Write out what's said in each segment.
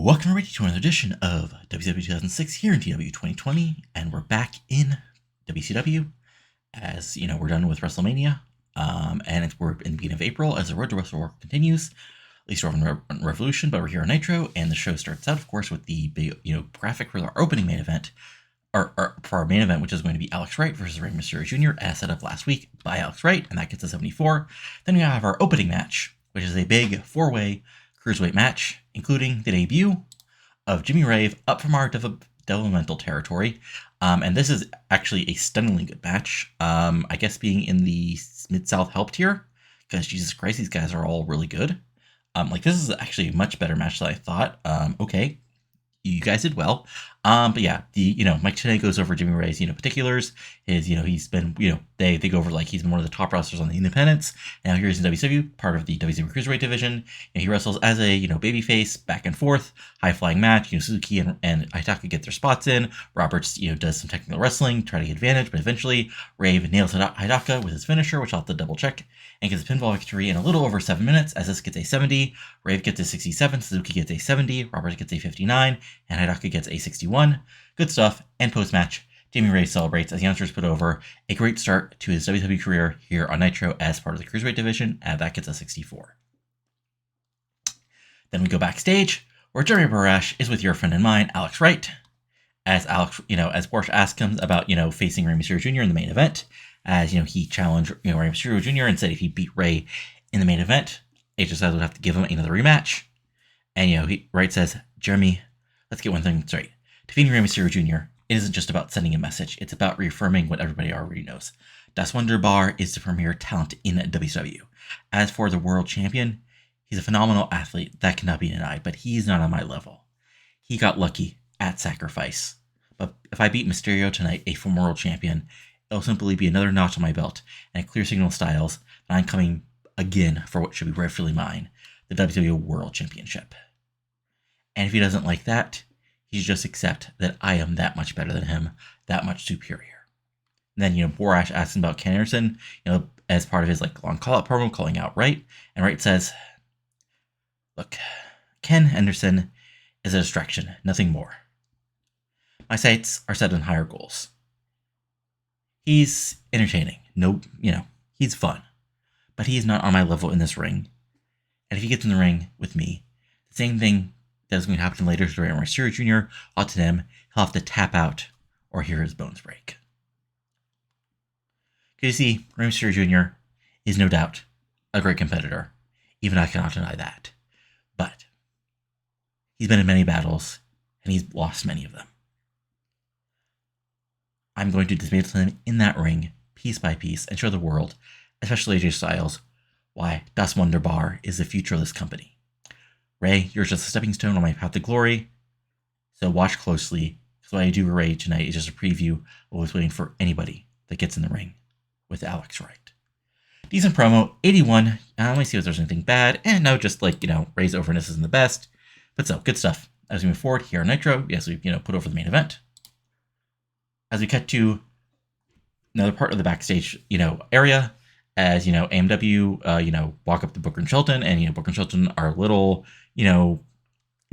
Welcome everybody to another edition of WCW 2006 here in TEW 2020, and we're back in WCW as, we're done with WrestleMania, and we're in the beginning of April as the road to WrestleWar continues. At least we're on Revolution, but we're here on Nitro, and the show starts out, of course, with the big, graphic for our opening main event, or for our main event, which is going to be Alex Wright versus Rey Mysterio Jr. as set up last week by Alex Wright, and that gets us 74. Then we have our opening match, which is a big four-way Cruiserweight match, including the debut of Jimmy Rave up from our developmental territory. And this is actually a stunningly good match. I guess being in the Mid-South helped here, because Jesus Christ, these guys are all really good. This is actually a much better match than I thought. Okay, you guys did well. But yeah, Mike Tenay goes over Jimmy Ray's, particulars. His, he's been, they go over he's been one of the top wrestlers on the independents. Now here he's in WCW, part of the WCW Cruiserweight division. And he wrestles as a, babyface, back and forth, high flying match. Suzuki and Aitaka get their spots in. Roberts, does some technical wrestling, try to get advantage, but eventually Rave nails Aitaka with his finisher, which I'll have to double check, and gets a pinfall victory in a little over 7 minutes, as this gets a 70. Rave gets a 67, Suzuki gets a 70, Roberts gets a 59, and Aitaka gets a 61. Good stuff. And post-match, Jimmy Rave celebrates as the announcers put over a great start to his WWE career here on Nitro as part of the Cruiserweight division, and that gets a 64. Then we go backstage, where Jeremy Borash is with your friend and mine, Alex Wright, as Alex, as Borash asks him about, facing Rey Mysterio Jr. in the main event, as, he challenged, Rey Mysterio Jr. and said if he beat Rey in the main event, AJ Styles would have to give him another rematch. And, Wright says, Jeremy, let's get one thing straight. Defeating Rey Mysterio Jr. isn't just about sending a message, it's about reaffirming what everybody already knows. Das Wunderbar is the premier talent in WCW. As for the world champion, he's a phenomenal athlete, that cannot be denied, but he's not on my level. He got lucky at Sacrifice. But if I beat Mysterio tonight, a former world champion, it'll simply be another notch on my belt, and a clear signal to Styles that I'm coming again for what should be rightfully mine, the WCW World Championship. And if he doesn't like that, he should just accept that I am that much better than him, that much superior. And then, Borash asks him about Ken Anderson, as part of his long call-out promo, calling out Wright. And Wright says, look, Ken Anderson is a distraction, nothing more. My sights are set on higher goals. He's entertaining. He's fun. But he's not on my level in this ring. And if he gets in the ring with me, the same thing that is going to happen later to Rey Mysterio Jr. Out to him, he'll have to tap out or hear his bones break. Because you see, Rey Mysterio Jr. is no doubt a great competitor. Even I cannot deny that. But he's been in many battles, and he's lost many of them. I'm going to dismantle him in that ring, piece by piece, and show the world, especially AJ Styles, why Das Wunderbar is the future of this company. Ray, you're just a stepping stone on my path to glory, so watch closely, because what I do with Ray tonight is just a preview of what's waiting for anybody that gets in the ring with Alex Wright. Decent promo, 81. Let me see if there's anything bad. And no, just Ray's overness isn't the best. But so, good stuff. As we move forward here on Nitro, yes, we put over the main event. As we cut to another part of the backstage, area, as, AMW, walk up to Booker and Shelton, and, Booker and Shelton are a little, not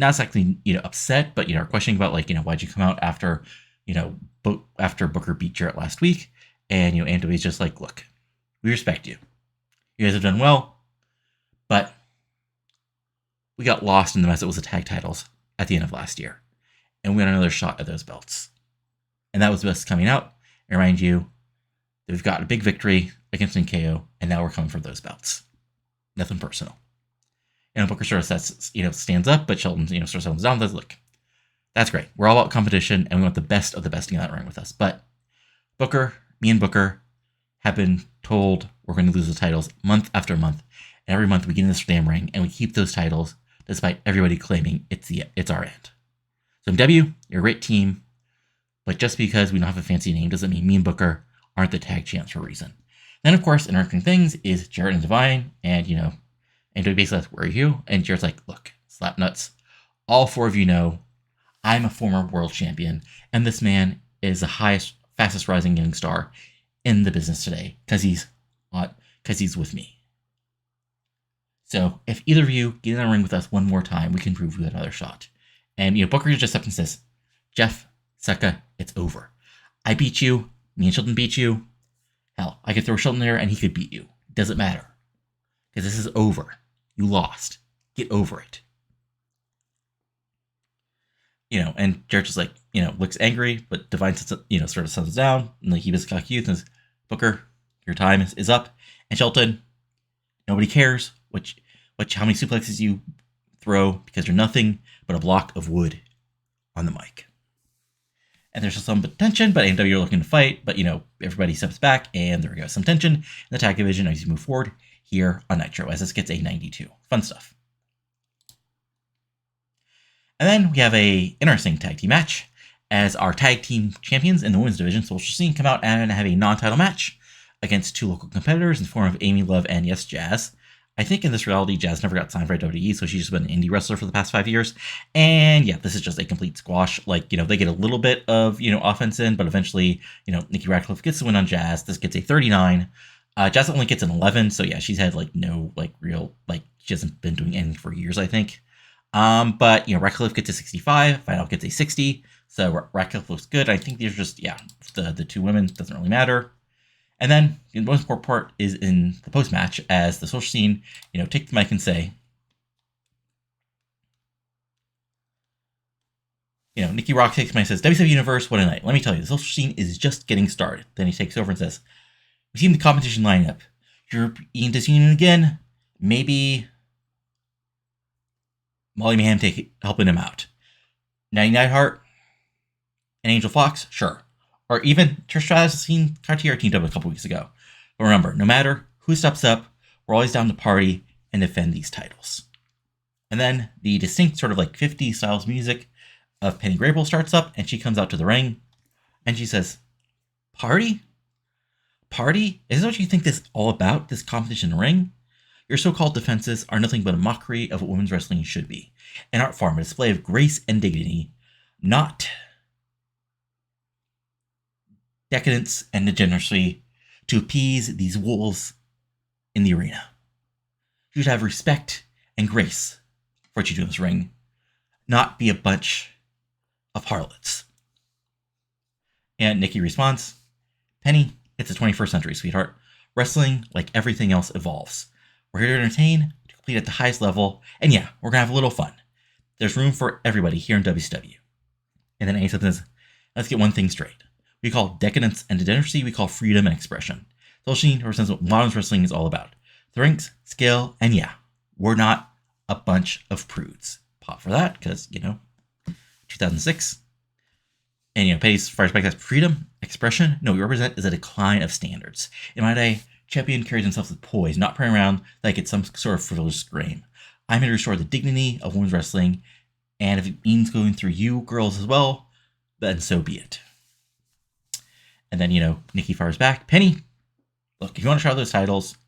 exactly, upset, but, are questioning about, why'd you come out after, after Booker beat Jarrett last week? And, AMW's just look, we respect you. You guys have done well, but we got lost in the mess that was the tag titles at the end of last year. And we got another shot at those belts. And that was us coming out and remind you that we've got a big victory against NKO, and now we're coming for those belts. Nothing personal. Booker sort of stands up, but Shelton, sort of settles down and says, look, that's great. We're all about competition, and we want the best of the best in that ring with us. But me and Booker have been told we're going to lose the titles month after month. And every month we get in this damn ring, and we keep those titles, despite everybody claiming it's our end. So MW, you're a great team, but just because we don't have a fancy name doesn't mean me and Booker aren't the tag champs for a reason. Then, of course, interacting things is Jarrett and Divine, and, and basically that's where are you? And Jarrett's like, look, slap nuts. All four of you know I'm a former world champion, and this man is the fastest rising young star in the business today, because he's with me. So if either of you get in the ring with us one more time, we can prove we have another shot. And, Booker just steps and says, Jeff, Seka, it's over. I beat you. Me and Shelton beat you. Hell, I could throw Shelton there and he could beat you. Doesn't matter. Because this is over. You lost. Get over it. And Jarrett's just like, looks angry, but Divine, sort of settles down. And he basically cocky youth and says, Booker, your time is up. And Shelton, nobody cares how many suplexes you throw because you're nothing but a block of wood on the mic. And there's some tension, but AEW are looking to fight. But, everybody steps back, and there goes some tension in the tag division as you move forward here on Nitro, as this gets a 92. Fun stuff. And then we have a interesting tag team match, as our tag team champions in the women's division, Social Scene, come out and have a non-title match against two local competitors in the form of Amy Love and Yes Jazz. I think in this reality, Jazz never got signed for WWE, so she's just been an indie wrestler for the past 5 years. And yeah, this is just a complete squash. They get a little bit of, offense in, but eventually, Nikki Radcliffe gets the win on Jazz. This gets a 39. Jazz only gets an 11, so yeah, she's had, no, real, she hasn't been doing anything for years, I think. But, Radcliffe gets a 65, Vidal gets a 60, so Radcliffe looks good. I think these are just, the two women, doesn't really matter. And then the most important part is in the post-match, as the Social Scene, take the mic and say, Nikki Rock takes the mic and says, WCW Universe, what a night. Let me tell you, the Social Scene is just getting started. Then he takes over and says, we've seen the competition lineup. You're Ian Disunion again. Maybe Molly Mayhem helping him out. Natty Neidhart and Angel Fox, sure. Or even Trish Stratus seen Cartier teamed up a couple weeks ago. But remember, no matter who steps up, we're always down to party and defend these titles. And then the distinct sort of 50s styles music of Penny Grable starts up, and she comes out to the ring, and she says, Party? Party? Is this what you think this is all about, this competition in the ring? Your so-called defenses are nothing but a mockery of what women's wrestling should be. An art form, a display of grace and dignity, not decadence and degeneracy to appease these wolves in the arena. You should have respect and grace for what you do in this ring, not be a bunch of harlots. And Nikki responds, Penny, it's the 21st century, sweetheart. Wrestling, like everything else, evolves. We're here to entertain, to complete at the highest level, and yeah, we're going to have a little fun. There's room for everybody here in WCW. And then Annie says, let's get one thing straight. We call decadence and degeneracy, we call freedom and expression. Social Scene represents what modern wrestling is all about. The rings, skill, and yeah, we're not a bunch of prudes. Pop for that, because, 2006. And, Petty's fires back, that's freedom, expression. No, what we represent is a decline of standards. In my day, champion carries himself with poise, not praying around like it's some sort of frivolous scream. I'm here to restore the dignity of women's wrestling, and if it means going through you girls as well, then so be it. And then, Nikki fires back. Penny, look, if you want to try those titles,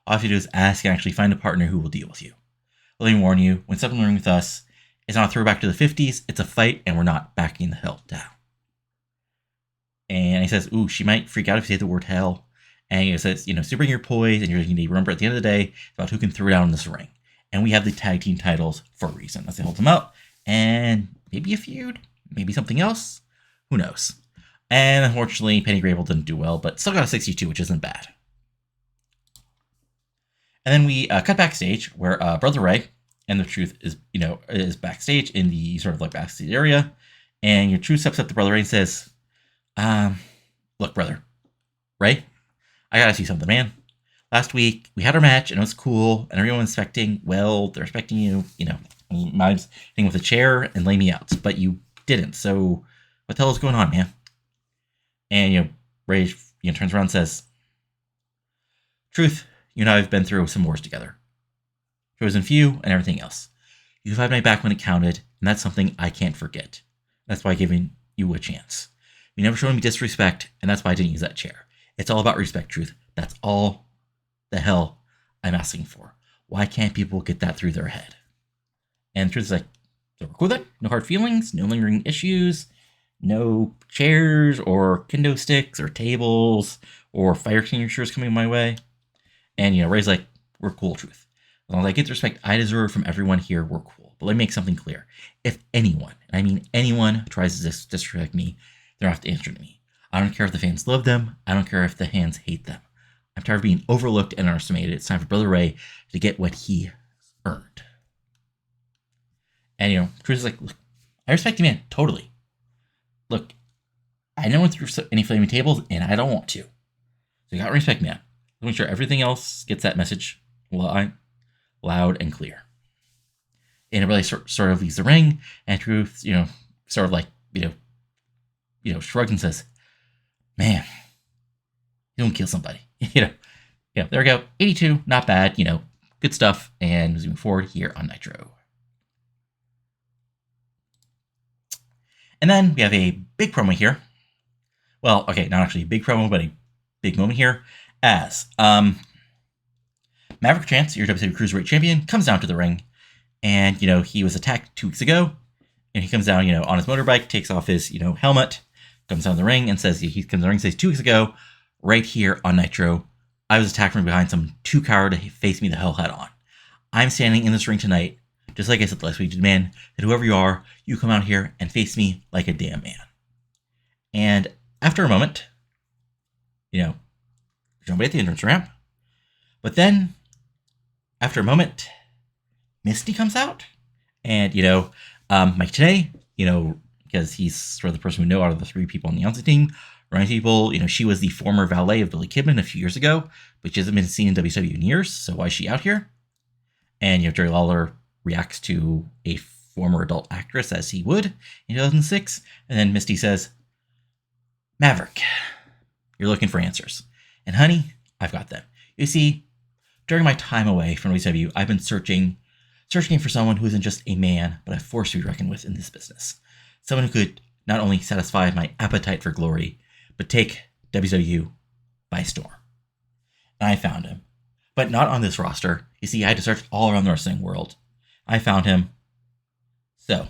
all you have to do is ask and actually find a partner who will deal with you. Let me warn you, when stepping in the ring with us, it's not a throwback to the 50s, it's a fight, and we're not backing the hell down. And he says, ooh, she might freak out if you say the word hell. And he says, so bring your poise, and you're going to remember at the end of the day, it's about who can throw down in this ring. And we have the tag team titles for a reason. As they hold them out, and maybe a feud, maybe something else, who knows. And unfortunately, Penny Grable didn't do well, but still got a 62, which isn't bad. And then we cut backstage where Brother Ray and the Truth is backstage in the sort of backstage area. And your Truth steps up to Brother Ray and says, look, brother, Ray, I gotta see something, man. Last week, we had our match, and it was cool, and everyone was expecting, well, they're expecting you, Mimes hitting with a chair and lay me out, but you didn't, so what the hell is going on, man? And, Ray, turns around and says, Truth, you and I have been through some wars together. Chosen few and everything else. You've had my back when it counted, and that's something I can't forget. That's why I'm giving you a chance. You never showed me disrespect, and that's why I didn't use that chair. It's all about respect, Truth. That's all the hell I'm asking for. Why can't people get that through their head? And Truth is like, so we're cool then? No hard feelings, no lingering issues, no chairs or kendo sticks or tables or fire extinguishers coming my way. And, Ray's like, we're cool, Truth. As long as I get the respect I deserve from everyone here, we're cool. But let me make something clear. If anyone, and I mean anyone, tries to disrespect me, they're going to have to answer to me. I don't care if the fans love them. I don't care if the fans hate them. I'm tired of being overlooked and underestimated. It's time for Brother Ray to get what he earned. And, Cruz is like, look, I respect you, man, totally. Look, I never went through any flaming tables, and I don't want to. So you got to respect me, man. Make sure everything else gets that message loud and clear. And it really sort of leaves the ring, and Truth, sort of like, shrugs and says, man, you don't kill somebody. There we go. 82, not bad, good stuff. And moving forward here on Nitro. And then we have a big promo here. Well, okay, not actually a big promo, but a big moment here. As Maverick Chance, your WCW Cruiserweight champion, comes down to the ring. And, he was attacked 2 weeks ago. And he comes down, on his motorbike, takes off his, helmet, comes down the ring and says, he comes down the ring and says, 2 weeks ago, right here on Nitro, I was attacked from behind, some too coward to face me the hell head on. I'm standing in this ring tonight, just like I said last week, to demand that whoever you are, you come out here and face me like a damn man. And after a moment, nobody at the entrance ramp. But then, after a moment, Misty comes out. And, Mike Tenay, because he's sort of the person we know out of the 3 people on the announcing team, running people, she was the former valet of Billy Kidman a few years ago, but she hasn't been seen in WCW in years, so why is she out here? And, Jerry Lawler reacts to a former adult actress as he would in 2006, and then Misty says, Maverick, you're looking for answers. And honey, I've got them. You see, during my time away from WCW, I've been searching for someone who isn't just a man, but a force to be reckoned with in this business. Someone who could not only satisfy my appetite for glory, but take WCW by storm. And I found him. But not on this roster. You see, I had to search all around the wrestling world. I found him. So,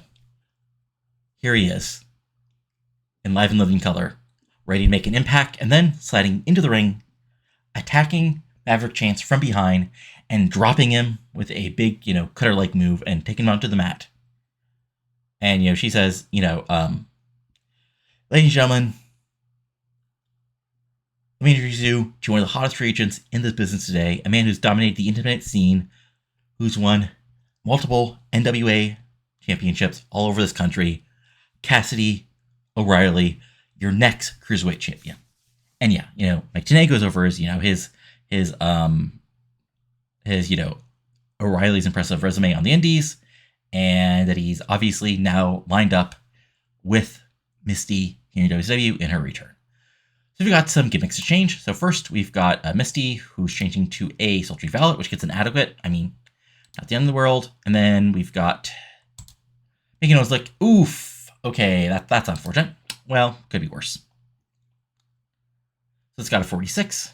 here he is, in live and living color, ready to make an impact, and then sliding into the ring, attacking Maverick Chance from behind, and dropping him with a big, cutter-like move, and taking him onto the mat. And, she says, ladies and gentlemen, let me introduce you to one of the hottest free agents in this business today, a man who's dominated the internet scene, who's won multiple NWA championships all over this country, Cassidy O'Reilly, your next Cruiserweight champion. And Mike Tenay goes over his O'Reilly's impressive resume on the Indies, and that he's obviously now lined up with Misty here in WCW in her return. So we've got some gimmicks to change. So first, we've got Misty, who's changing to a sultry valet, which gets an adequate. I mean, not the end of the world. And then we've got Mickey Nose like, oof, okay, that's unfortunate. Well, could be worse. So it's got a 46.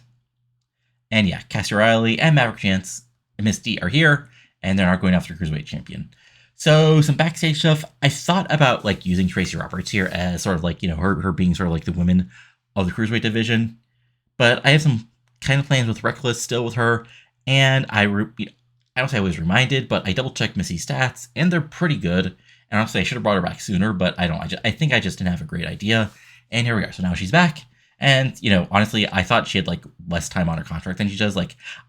And yeah, Cassie O'Reilly and Maverick Chance and Misty are here, and they're not going after Cruiserweight champion. So some backstage stuff. I thought about using Tracy Roberts here as sort of her being sort of like the women of the Cruiserweight division. But I have some kind of plans with Reckless still with her, and I don't say I was reminded, but I double checked Missy's stats, and they're pretty good. And honestly, I should have brought her back sooner, but I don't. I think I just didn't have a great idea. And here we are. So now she's back. And, honestly, I thought she had, less time on her contract than she does.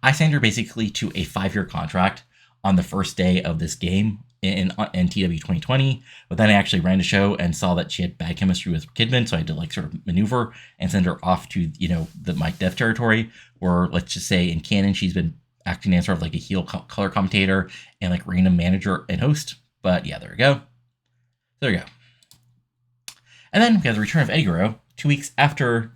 I signed her basically to a 5-year contract on the first day of this game in TEW 2020. But then I actually ran the show and saw that she had bad chemistry with Kidman, so I had to, sort of maneuver and send her off to, the Mike Dev territory, where, let's just say, in canon, she's been acting as sort of a heel color commentator and, random manager and host. But, yeah, there we go. There we go. And then we have the return of Eddy Guerrero. 2 weeks after,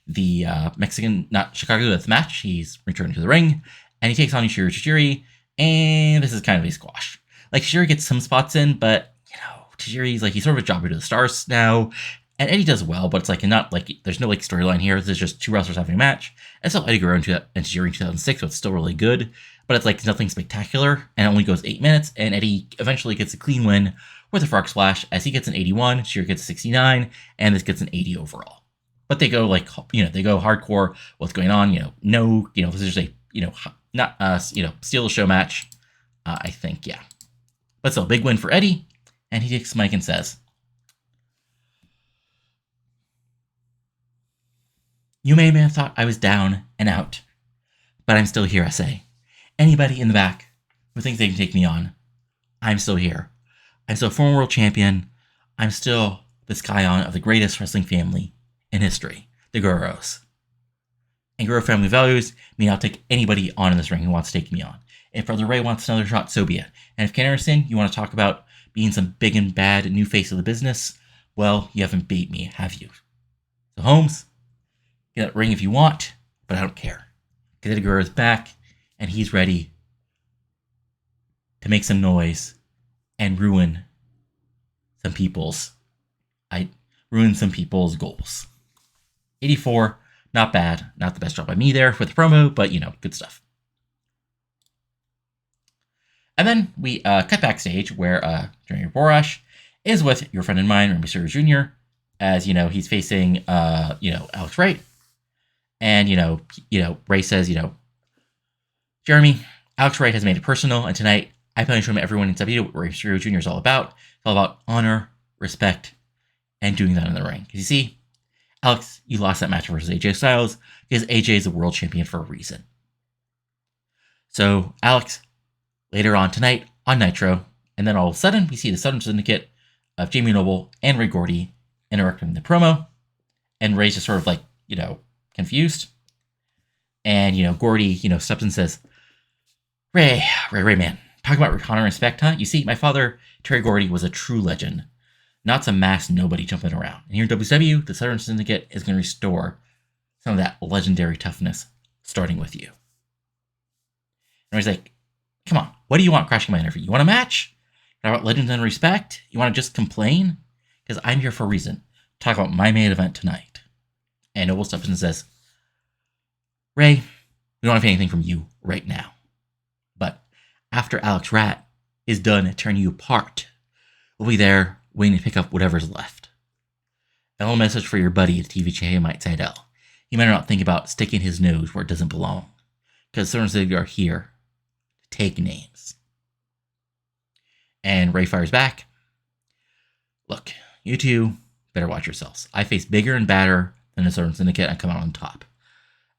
the Mexican, not Chicago Death match, he's returned to the ring, and he takes on Tajiri, and this is kind of a squash. Tajiri gets some spots in, but, Tajiri's, he's sort of a jobber to the stars now, and Eddy does well, but it's, not, there's no, storyline here. This is just 2 wrestlers having a match. I saw Eddy Guerrero and Tajiri in 2006, so it's still really good, but it's, nothing spectacular, and it only goes 8 minutes, and Eddy eventually gets a clean win with a frog splash, as he gets an 81, Tajiri gets a 69, and this gets an 80 overall. But they go they go hardcore. What's going on? This is just a not, steal the show match. I think, yeah. But still, big win for Eddy. And he takes the mic and says, "You may have thought I was down and out, but I'm still here, I say. Anybody in the back who thinks they can take me on, I'm still here. I'm still former world champion. I'm still the scion of the greatest wrestling family in history, the Guerreros. And Guerrero family values mean I'll take anybody on in this ring who wants to take me on. If Brother Ray wants another shot, so be it. And if Ken Anderson, you want to talk about being some big and bad new face of the business, well, you haven't beat me, have you? So Holmes, get that ring if you want, but I don't care. Because Eddy Guerrero's back, and he's ready to make some noise and ruin some people's goals." 84, not bad. Not the best job by me there with the promo, but, good stuff. And then we cut backstage where Junior Borash is with your friend and mine, Rey Mysterio Jr., as, he's facing, Alex Wright. And, Ray says, "Jeremy, Alex Wright has made it personal, and tonight I plan to show everyone in TEW what Rey Mysterio Jr. is all about. It's all about honor, respect, and doing that in the ring. Because you see, Alex, you lost that match versus AJ Styles because AJ is the world champion for a reason. So, Alex, later on tonight on Nitro, and then all of a sudden we see the Southern Syndicate of Jamie Noble and Ray Gordy interacting in the promo, and Ray's just sort of confused. And, Gordy, steps and says, Ray, man, talk about honor and respect, huh? You see, my father, Terry Gordy, was a true legend, not some mass nobody jumping around. And here in WCW, the Southern Syndicate is going to restore some of that legendary toughness, starting with you. And Ray's like, come on, what do you want crashing my interview? You want a match? Talk about legends and respect? You want to just complain? Because I'm here for a reason. Talk about my main event tonight. And Noble steps in and says, Ray, we don't have anything from you right now. But after Alex Rat is done tearing you apart, we'll be there waiting to pick up whatever's left. A little message for your buddy at TV channel, Sydal. He might not think about sticking his nose where it doesn't belong. Because Southern Syndicate are here to take names. And Ray fires back. Look, you two better watch yourselves. I face bigger and badder than the Southern Syndicate and come out on top.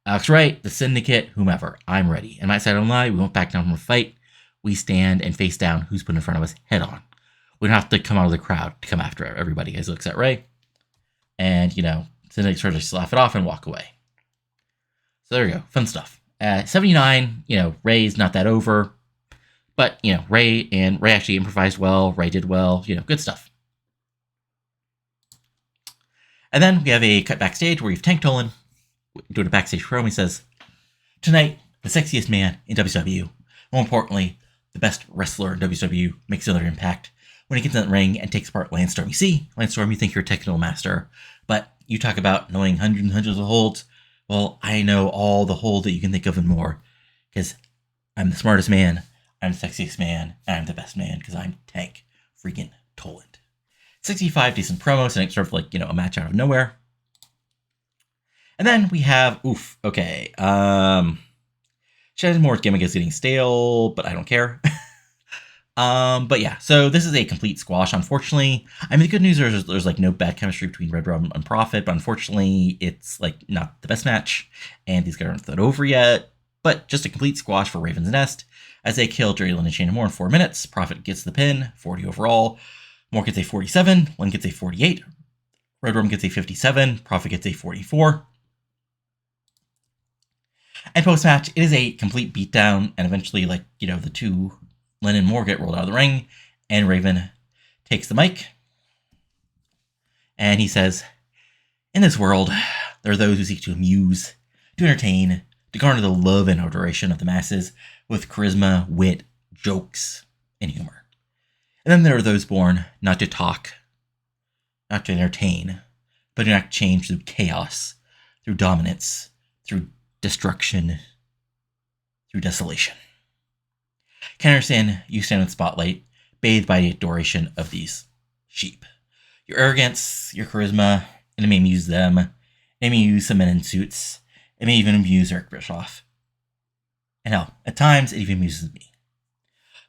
Alex Wright, the Syndicate, whomever, I'm ready. And my side don't lie, we won't back down from a fight. We stand and face down who's put in front of us head on. We don't have to come out of the crowd to come after everybody. As he looks at Ray. And, Syndicate sort of just laugh it off and walk away. So there you go. Fun stuff. At 79, Ray's not that over. But, Ray actually improvised well. Ray did well. Good stuff. And then we have a cut backstage where we have Tank Toland doing a backstage promo. He says, tonight, the sexiest man in WCW, more importantly, the best wrestler in WCW, makes another impact when he gets in that ring and takes apart Lance Storm. You see, Lance Storm, you think you're a technical master, but you talk about knowing hundreds and hundreds of holds. Well, I know all the holds that you can think of and more, because I'm the smartest man, I'm the sexiest man, and I'm the best man, because I'm Tank freaking Toland. 65 decent promos, and it's sort of a match out of nowhere. And then we have, Shannon Moore's gimmick is getting stale, but I don't care. But yeah, so this is a complete squash, unfortunately. I mean, the good news is there's no bad chemistry between Redrum and Prophet, but unfortunately, it's not the best match, and these guys aren't that over yet. But just a complete squash for Raven's Nest, as they kill Jerry Lynn and Shannon Moore in 4 minutes. Prophet gets the pin, 40 overall. Moore gets a 47, Lynn gets a 48. Redrum gets a 57, Prophet gets a 44. And post-match, it is a complete beatdown, and eventually, the two, Lynn and Moore, get rolled out of the ring, and Raven takes the mic, and he says, in this world, there are those who seek to amuse, to entertain, to garner the love and adoration of the masses with charisma, wit, jokes, and humor. And then there are those born not to talk, not to entertain, but to enact change through chaos, through dominance, through destruction, through desolation. Ken Anderson, you stand in the spotlight, bathed by the adoration of these sheep. Your arrogance, your charisma, and it may amuse them. It may amuse some men in suits. It may even amuse Eric Bischoff. And hell, at times it even amuses me.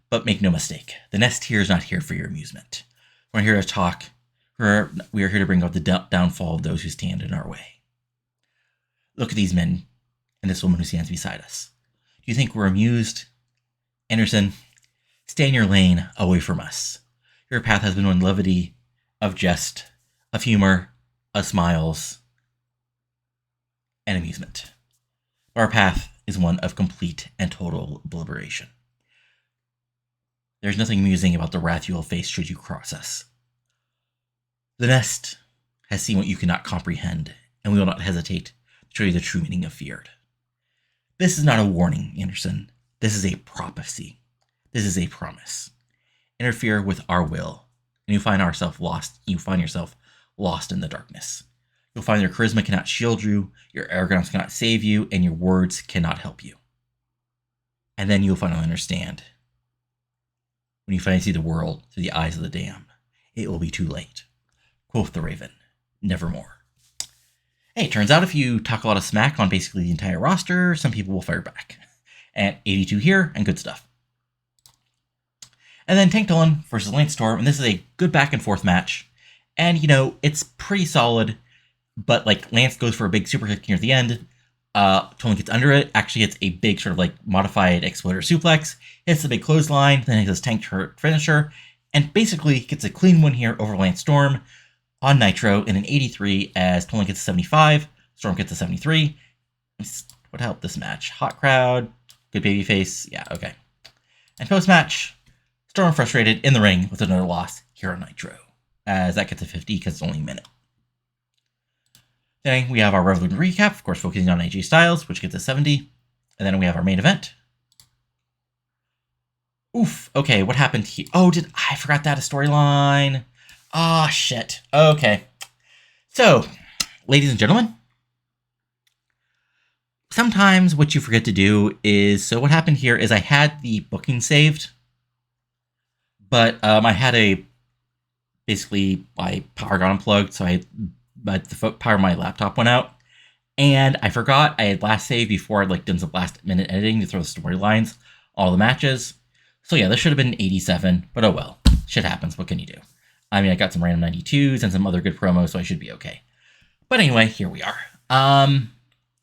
But make no mistake, the Nest here is not here for your amusement. We're here to talk. We are here to bring about the downfall of those who stand in our way. Look at these men and this woman who stands beside us. Do you think we're amused? Anderson, stay in your lane away from us. Your path has been one levity, of jest, of humor, of smiles, and amusement. Our path is one of complete and total obliteration. There's nothing amusing about the wrath you will face should you cross us. The Nest has seen what you cannot comprehend, and we will not hesitate to show you the true meaning of feared. This is not a warning, Anderson. This is a prophecy. This is a promise. Interfere with our will, and you find yourself lost in the darkness. You'll find your charisma cannot shield you, your arrogance cannot save you, and your words cannot help you. And then you'll finally understand. When you finally see the world through the eyes of the damned, it will be too late. Quoth the Raven, nevermore. Hey, it turns out if you talk a lot of smack on basically the entire roster, some people will fire back. And 82 here, and good stuff. And then Tank Toland versus Lance Storm, and this is a good back and forth match. And, it's pretty solid, but, Lance goes for a big super kick near the end. Toland gets under it, actually hits a big sort of, modified exploder suplex, hits the big clothesline, then hits his tank finisher, and basically gets a clean win here over Lance Storm on Nitro in an 83 as Toland gets a 75, Storm gets a 73. What helped this match? Hot crowd, good babyface, yeah, okay. And post-match, Storm frustrated in the ring with another loss here on Nitro, as that gets a 50 because it's only a minute. Then we have our Revolution recap, of course focusing on AJ Styles, which gets a 70. And then we have our main event. Oof, okay, what happened here? Oh, I forgot that a storyline. Ah, shit. Okay. So, ladies and gentlemen, sometimes what you forget to do is, so what happened here is I had the booking saved, but I had basically my power got unplugged, so the power of my laptop went out, and I forgot I had last saved before I'd done some last minute editing to throw the storylines, all the matches. So yeah, this should have been 87, but oh well, shit happens, what can you do? I mean, I got some random 92s and some other good promos, so I should be okay. But anyway, here we are. So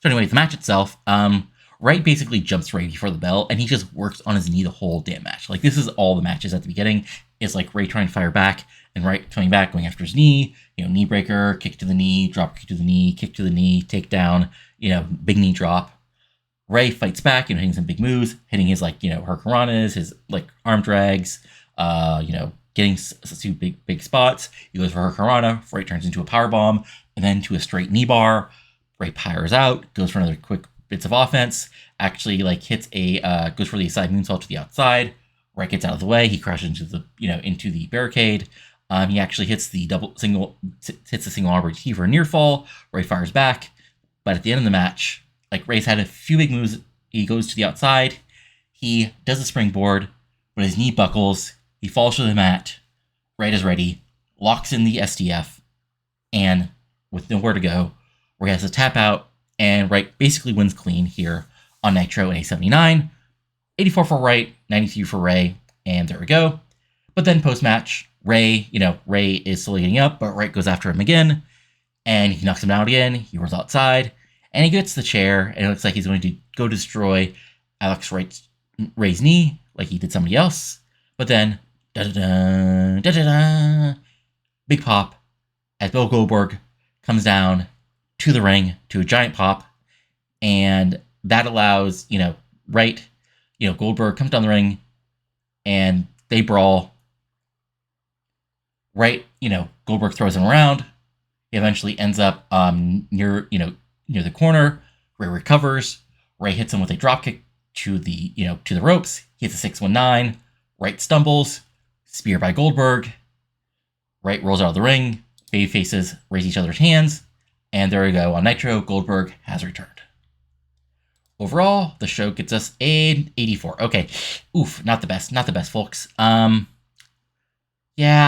anyway, the match itself, Wright basically jumps Ray before the bell, and he just works on his knee the whole damn match. This is all the matches at the beginning. It's Ray trying to fire back, and Wright coming back, going after his knee, knee breaker, kick to the knee, drop kick to the knee, kick to the knee, takedown, big knee drop. Ray fights back, hitting some big moves, hitting his, hurricanranas, his, arm drags, getting two big spots. He goes for hurricanrana, Wright turns into a powerbomb, and then to a straight knee bar. Ray powers out, goes for another quick bits of offense, actually, hits goes for the side moonsault to the outside. Wright gets out of the way, he crashes into the barricade. He actually hits the single arm for a near fall. Ray fires back, but at the end of the match, Ray's had a few big moves. He goes to the outside. He does a springboard, but his knee buckles. He falls to the mat. Wright is ready, locks in the SDF, and with nowhere to go, Ray has to tap out, and Wright basically wins clean here on Nitro in a 79. 84 for Wright, 93 for Ray, and there we go. But then post-match, Ray is slowly getting up, but Wright goes after him again, and he knocks him out again. He runs outside, and he gets the chair, and it looks like he's going to go destroy Ray's knee, like he did somebody else. But then, da-da-da, da-da-da, big pop, as Bill Goldberg comes down to the ring, to a giant pop, and that allows, Wright, Goldberg comes down the ring, and they brawl. Wright, Goldberg throws him around. He eventually ends up near the corner. Ray recovers. Ray hits him with a dropkick to the ropes. He hits a 619. Wright stumbles. Spear by Goldberg. Wright rolls out of the ring. Baby faces raise each other's hands. And there we go. On Nitro, Goldberg has returned. Overall, the show gets us an 84. Okay. Oof, not the best, folks. Yeah,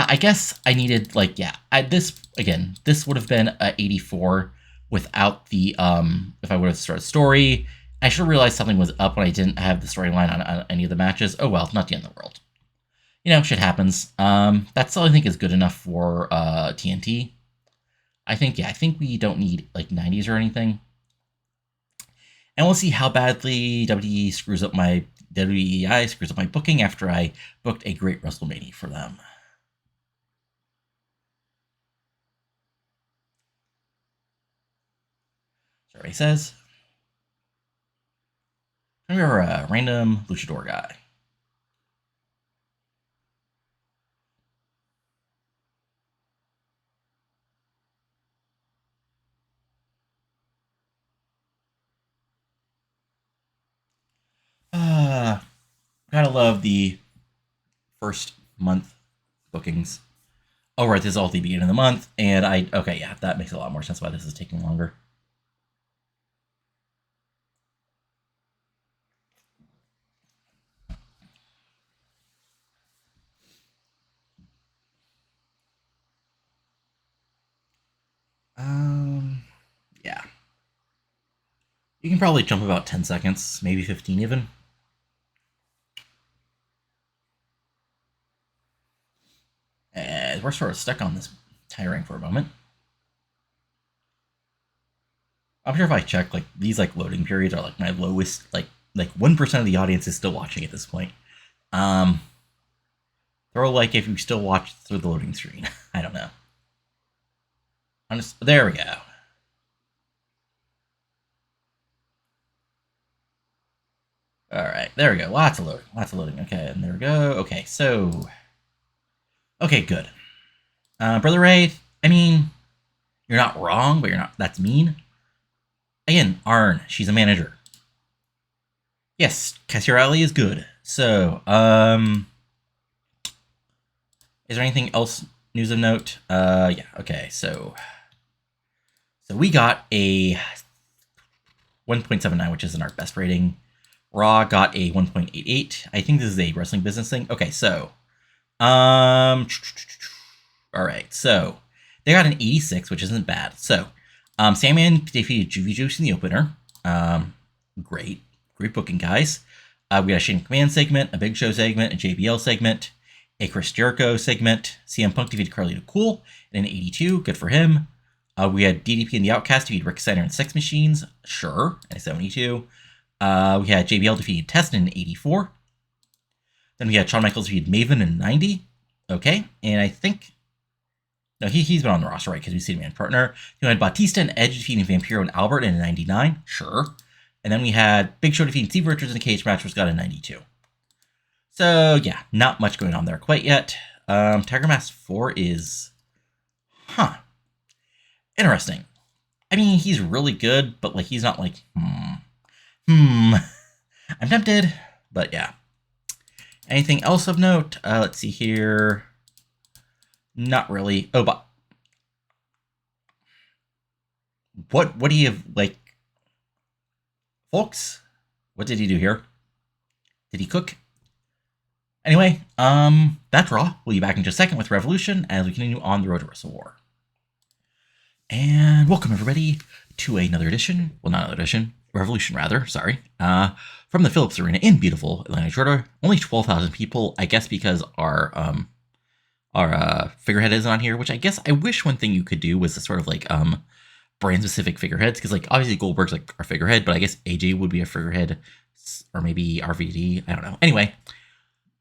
I guess I needed, this would have been a 84 without the, if I would have started story, I should have realized something was up when I didn't have the storyline on any of the matches. Oh well, not the end of the world. You know, shit happens. That's all I think is good enough for TNT. I think we don't need like 90s or anything. And we'll see how badly WEI screws up my booking after I booked a great WrestleMania for them. So Ray says, "You're a random luchador guy." Gotta love the first month bookings. Oh, right, this is all at the beginning of the month, and okay, yeah, that makes a lot more sense why this is taking longer. Yeah. You can probably jump about 10 seconds, maybe 15 even. And we're sort of stuck on this tiring for a moment. I'm sure if I check, like, these, like, loading periods are, like, my lowest, like 1% of the audience is still watching at this point. Throw, like, if you still watch through the loading screen. I don't know. There we go. Alright, there we go. Lots of loading. Okay, and there we go. Okay, so... Okay, good. Brother Ray, I mean, you're not wrong, but you're not... That's mean. Again, Arn, she's a manager. Yes, Cassier Alley is good. So, is there anything else news of note? Yeah, okay, so we got a 1.79, which isn't our best rating. Raw got a 1.88. I think this is a wrestling business thing. Okay, so, all right, so they got an 86, which isn't bad. So, Sandman defeated Juvie Juice in the opener. Great booking, guys. We got a Shane McMahon segment, a Big Show segment, a JBL segment, a Chris Jericho segment. CM Punk defeated Carlito Cool in an 82. Good for him. We had DDP and the Outcast defeat Rick Steiner and Sex Machines. Sure, in a 72. We had JBL defeated Test in an 84. Then we had Shawn Michaels defeated Maven in a 90. Okay, and I think... No, he's been on the roster, right, because we've seen him in partner. We had Batista and Edge defeating Vampiro and Albert in a 99. Sure. And then we had Big Show defeating Steve Richards in a cage match, which got a 92. So, yeah, not much going on there quite yet. Tiger Mask 4 is... Interesting. I mean, he's really good, but, like, he's not like, I'm tempted, but yeah. Anything else of note? Let's see here. Not really. Oh, but... What do you have, like... Folks, what did he do here? Did he cook? Anyway, that's Raw. We'll be back in just a second with Revolution as we continue on the road to WrestleWar. And welcome, everybody, to another edition. Well, not another edition. Revolution, rather. Sorry. From the Phillips Arena in beautiful Atlanta, Georgia. Only 12,000 people, I guess, because our figurehead isn't on here, which I guess I wish one thing you could do was a sort of like, brand-specific figureheads, because, like, obviously Goldberg's, like, our figurehead, but I guess AJ would be a figurehead, or maybe RVD, I don't know. Anyway,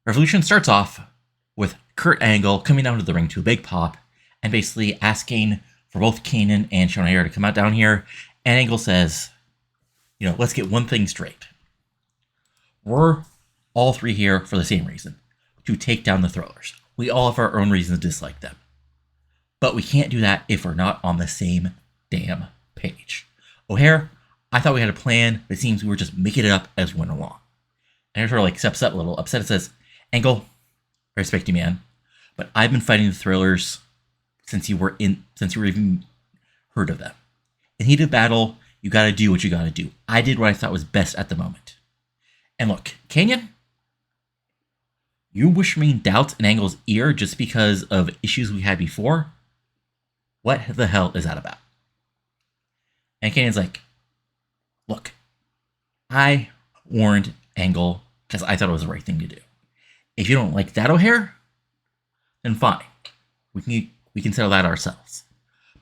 Revolution starts off with Kurt Angle coming down to the ring to a big pop, and basically asking for both Kanyon and Sean Ayer to come out down here, and Angle says, you know, let's get one thing straight. We're all three here for the same reason, to take down the Thrillers. We all have our own reasons to dislike them. But we can't do that if we're not on the same damn page. O'Hare, I thought we had a plan, but it seems we were just making it up as we went along. And I sort of like steps up a little upset and says, Angle, I respect you, man, but I've been fighting the Thrillers since you were even heard of them. In heat of battle, you gotta do what you gotta do. I did what I thought was best at the moment. And look, Kanyon, you whispering doubts in Angle's ear just because of issues we had before? What the hell is that about? And Kanyon's like, look, I warned Angle because I thought it was the right thing to do. If you don't like that O'Hare, then fine. We can settle that ourselves.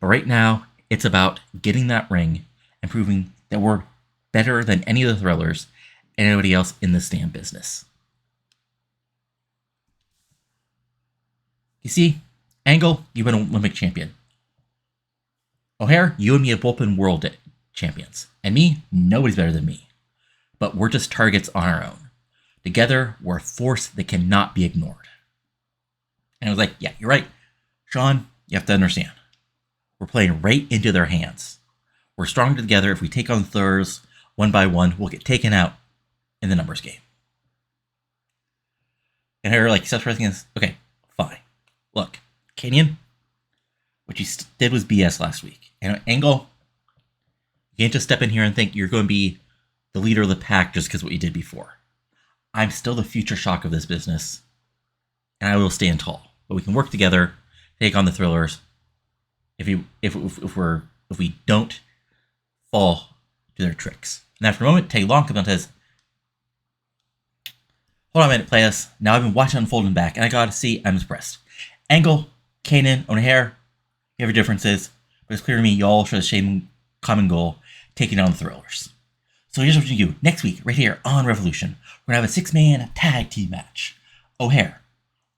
But right now, it's about getting that ring and proving that we're better than any of the thrillers and anybody else in this damn business. You see, Angle, you've been an Olympic champion. O'Hare, you and me have both been world champions. And me, nobody's better than me. But we're just targets on our own. Together, we're a force that cannot be ignored. And I was like, yeah, you're right. Sean, you have to understand. We're playing right into their hands. We're stronger together. If we take on Thurs one by one, we'll get taken out in the numbers game. And her accepts everything as, okay, fine. Look, Kanyon, what you did was BS last week. And Angle, you can't just step in here and think you're going to be the leader of the pack just because of what you did before. I'm still the future shock of this business, and I will stand tall. But we can work together, take on the thrillers. If we don't fall to their tricks. And after a moment, Tay Long comes on and says, hold on a minute, players. Now I've been watching unfolding back, and I gotta see, I'm impressed. Angle, Kanan, O'Hare, you have your differences, but it's clear to me you all share the same common goal, taking on the thrillers. So here's what you do. Next week, right here on Revolution, we're gonna have a 6-man tag team match. O'Hare,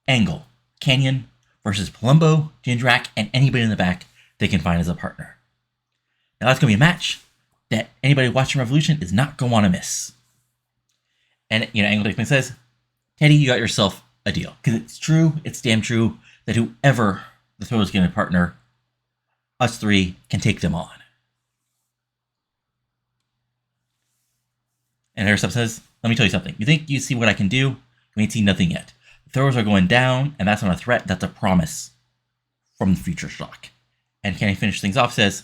Angle, Kanyon versus Palumbo, Jindrak, and anybody in the back they can find as a partner. Now that's gonna be a match that anybody watching Revolution is not gonna want to miss. And Angle says, Teddy, you got yourself a deal. Because it's true, it's damn true, that whoever the Thrillers get a partner, us three can take them on. And Harris says, let me tell you something. You think you see what I can do? You ain't seen nothing yet. The Thrillers are going down, and that's not a threat, that's a promise from the future shock. And Kenny finish things off, says,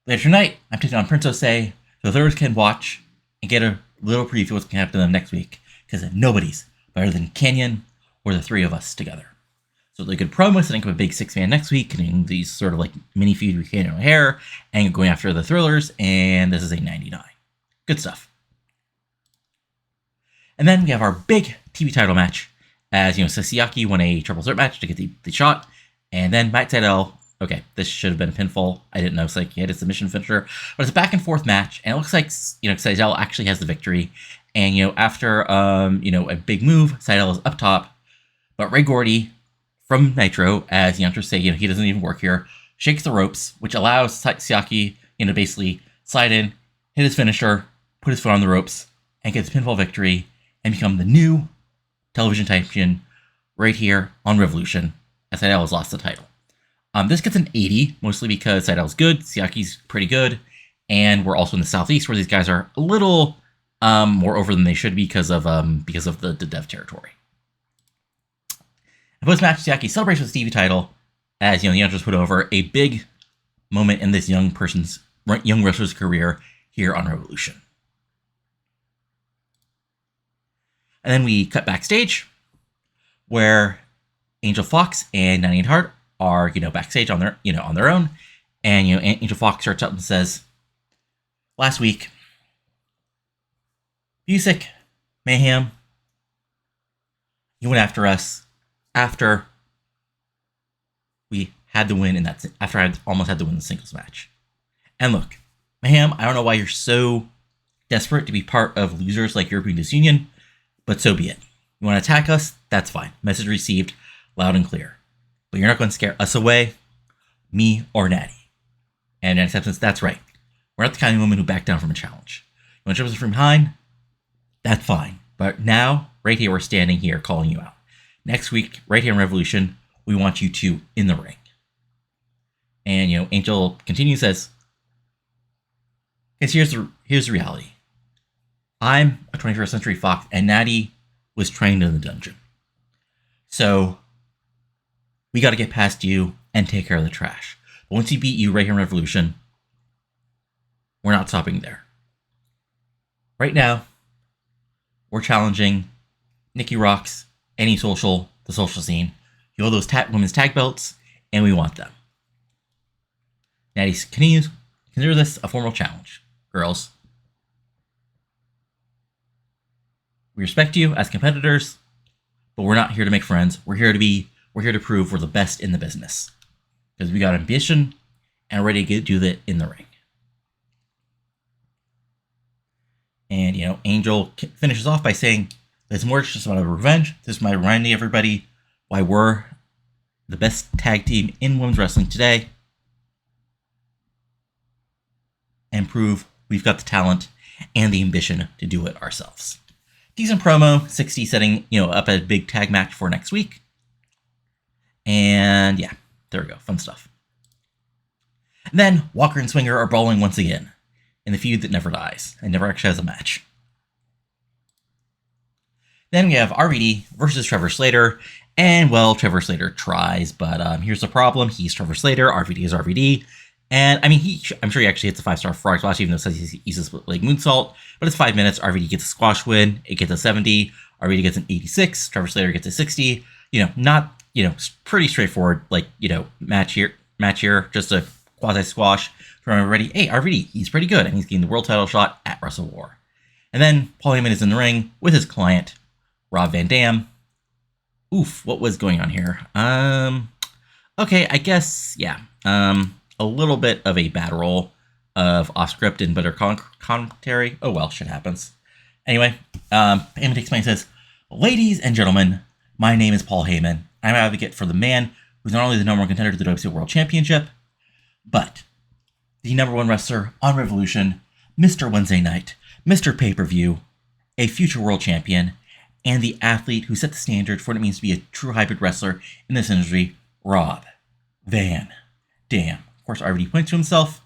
later tonight, I'm taking on Prince Osei, so the Thrillers can watch and get a little preview of what's going to happen to them next week, because nobody's better than Kanyon or the three of us together. So they could promo setting up a big 6-man next week, getting these sort of mini feud with Kanyon and O'Hare, and going after the Thrillers, and this is a 99. Good stuff. And then we have our big TV title match, as Siaki won a triple threat match to get the shot, and then Matt Sydal. Okay, this should have been a pinfall. I didn't know. He had a submission finisher. But it's a back and forth match, and it looks like, Sydal actually has the victory. And, after, a big move, Sydal is up top. But Ray Gordy from Nitro, as Yantras say, he doesn't even work here, shakes the ropes, which allows Siaki, basically slide in, hit his finisher, put his foot on the ropes, and gets a pinfall victory, and become the new television champion right here on Revolution, as Sydal has lost the title. This gets an 80, mostly because Sydal's good, Siaki's pretty good, and we're also in the Southeast where these guys are a little more over than they should be because of the dev territory. And post-match, Siaki celebrates with the TV title as the Yantras put over a big moment in this young wrestler's career here on Revolution. And then we cut backstage where Angel Fox and 98 Hart are, backstage on their own. And, Angel Fox starts up and says, last week, Music, Mayhem, you went after us after we had the win after I almost had to win the singles match. And look, Mayhem, I don't know why you're so desperate to be part of losers like European Disunion, but so be it. You want to attack us? That's fine. Message received, loud and clear. But you're not going to scare us away, me or Natty. And in acceptance, that's right. We're not the kind of women who back down from a challenge. You want to jump us from behind? That's fine. But now, right here, we're standing here calling you out. Next week, right here in Revolution, we want you two in the ring. And, Angel continues, says, here's the reality. I'm a 21st Century Fox, and Natty was trained in the dungeon. So, we got to get past you and take care of the trash. But once we beat you right here in Revolution, we're not stopping there. Right now, we're challenging Nikki Rocks, Any Social, the social scene. You hold those women's tag belts, and we want them. Natty continues, consider this a formal challenge, girls. We respect you as competitors, but we're not here to make friends. We're here to prove we're the best in the business. Because we got ambition and are ready to do that in the ring. And, Angel finishes off by saying, "There's more just about revenge. This is my reminding everybody why we're the best tag team in women's wrestling today. And prove we've got the talent and the ambition to do it ourselves." Decent promo, 60 setting, up a big tag match for next week. And yeah, there we go. Fun stuff. And then Walker and Swinger are brawling once again in the feud that never dies and never actually has a match. Then we have RVD versus Trevor Slater. And, well, Trevor Slater tries, but here's the problem. He's Trevor Slater. RVD is RVD. And, I mean, I'm sure he actually hits a 5-star frog splash, even though it says he uses split-leg moonsault. But it's 5 minutes. RVD gets a squash win. It gets a 70. RVD gets an 86. Trevor Slater gets a 60. Pretty straightforward, match here. Just a quasi-squash. From everybody, hey, RVD, he's pretty good. And he's getting the world title shot at WrestleWar. And then Paul Heyman is in the ring with his client, Rob Van Dam. Oof, what was going on here? Okay, I guess, yeah. A little bit of a bad roll of off-script and better commentary. Oh well, shit happens. Anyway, Heyman takes my and says, "Ladies and gentlemen, my name is Paul Heyman. I'm an advocate for the man who's not only the number one contender to the WCW World Championship, but the number one wrestler on Revolution, Mr. Wednesday Night, Mr. Pay-Per-View, a future world champion, and the athlete who set the standard for what it means to be a true hybrid wrestler in this industry, Rob Van Dam." Of course, RVD points to himself,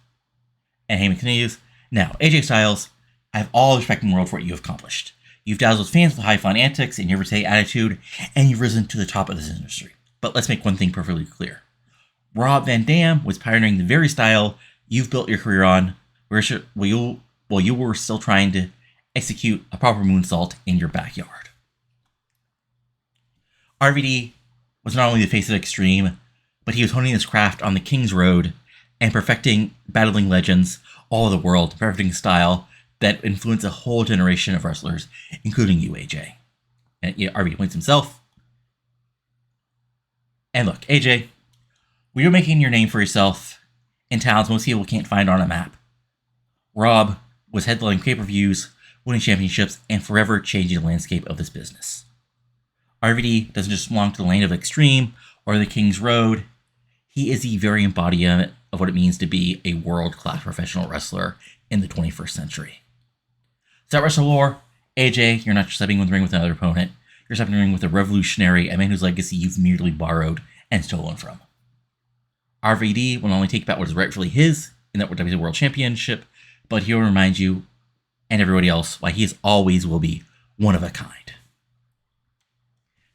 and Heyman continues, "Now, AJ Styles, I have all the respect in the world for what you have accomplished. You've dazzled fans with high-fun antics and your everyday attitude, and you've risen to the top of this industry. But let's make one thing perfectly clear. Rob Van Dam was pioneering the very style you've built your career on, while you were still trying to execute a proper moonsault in your backyard." RVD was not only the face of Extreme, but he was honing his craft on the King's Road and perfecting battling legends all over the world, perfecting style that influenced a whole generation of wrestlers, including you, AJ. And RVD points himself. And look, AJ, when you're making your name for yourself in towns most people can't find on a map, Rob was headlining pay-per-views, winning championships, and forever changing the landscape of this business. RVD doesn't just belong to the lane of Extreme or the King's Road. He is the very embodiment of what it means to be a world-class professional wrestler in the 21st century. So at WrestleWar, AJ, you're not just stepping in the ring with another opponent. You're stepping in the ring with a revolutionary, a man whose legacy you've merely borrowed and stolen from. RVD will not only take back what is rightfully his in that WWE World Championship, but he will remind you and everybody else why he always will be one of a kind.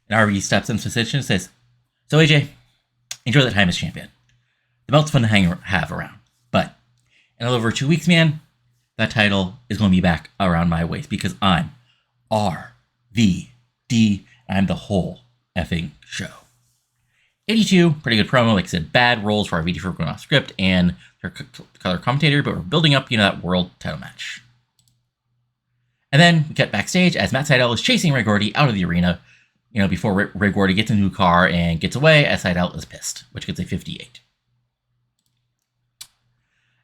And RVD steps into the position and says, "So AJ, enjoy that time as champion. The belt's fun to have around, but in a little over 2 weeks, man, that title is going to be back around my waist because I'm RVD. I'm the whole effing show." 82, pretty good promo. Like I said, bad rolls for RVD for going off script and their color commentator, but we're building up, that world title match. And then we get backstage as Matt Sydal is chasing Ray Gordy out of the arena, before Ray Gordy gets into a car and gets away as Sydal is pissed, which gets a 58.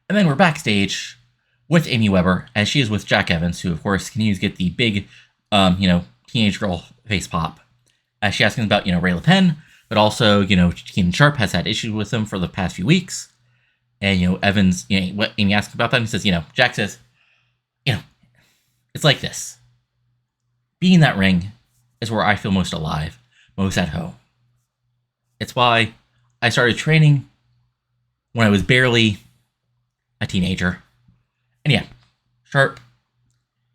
And then we're backstage with Amy Weber as she is with Jack Evans, who, of course, continues to get the big, teenage girl face pop. As she asks him about, Ray Leppan, but also, Keenan Sharp has had issues with him for the past few weeks. And, Evans, what Amy asks about that, he says, Jack says, it's like this. Being in that ring is where I feel most alive, most at home. It's why I started training when I was barely a teenager. And yeah, Sharp,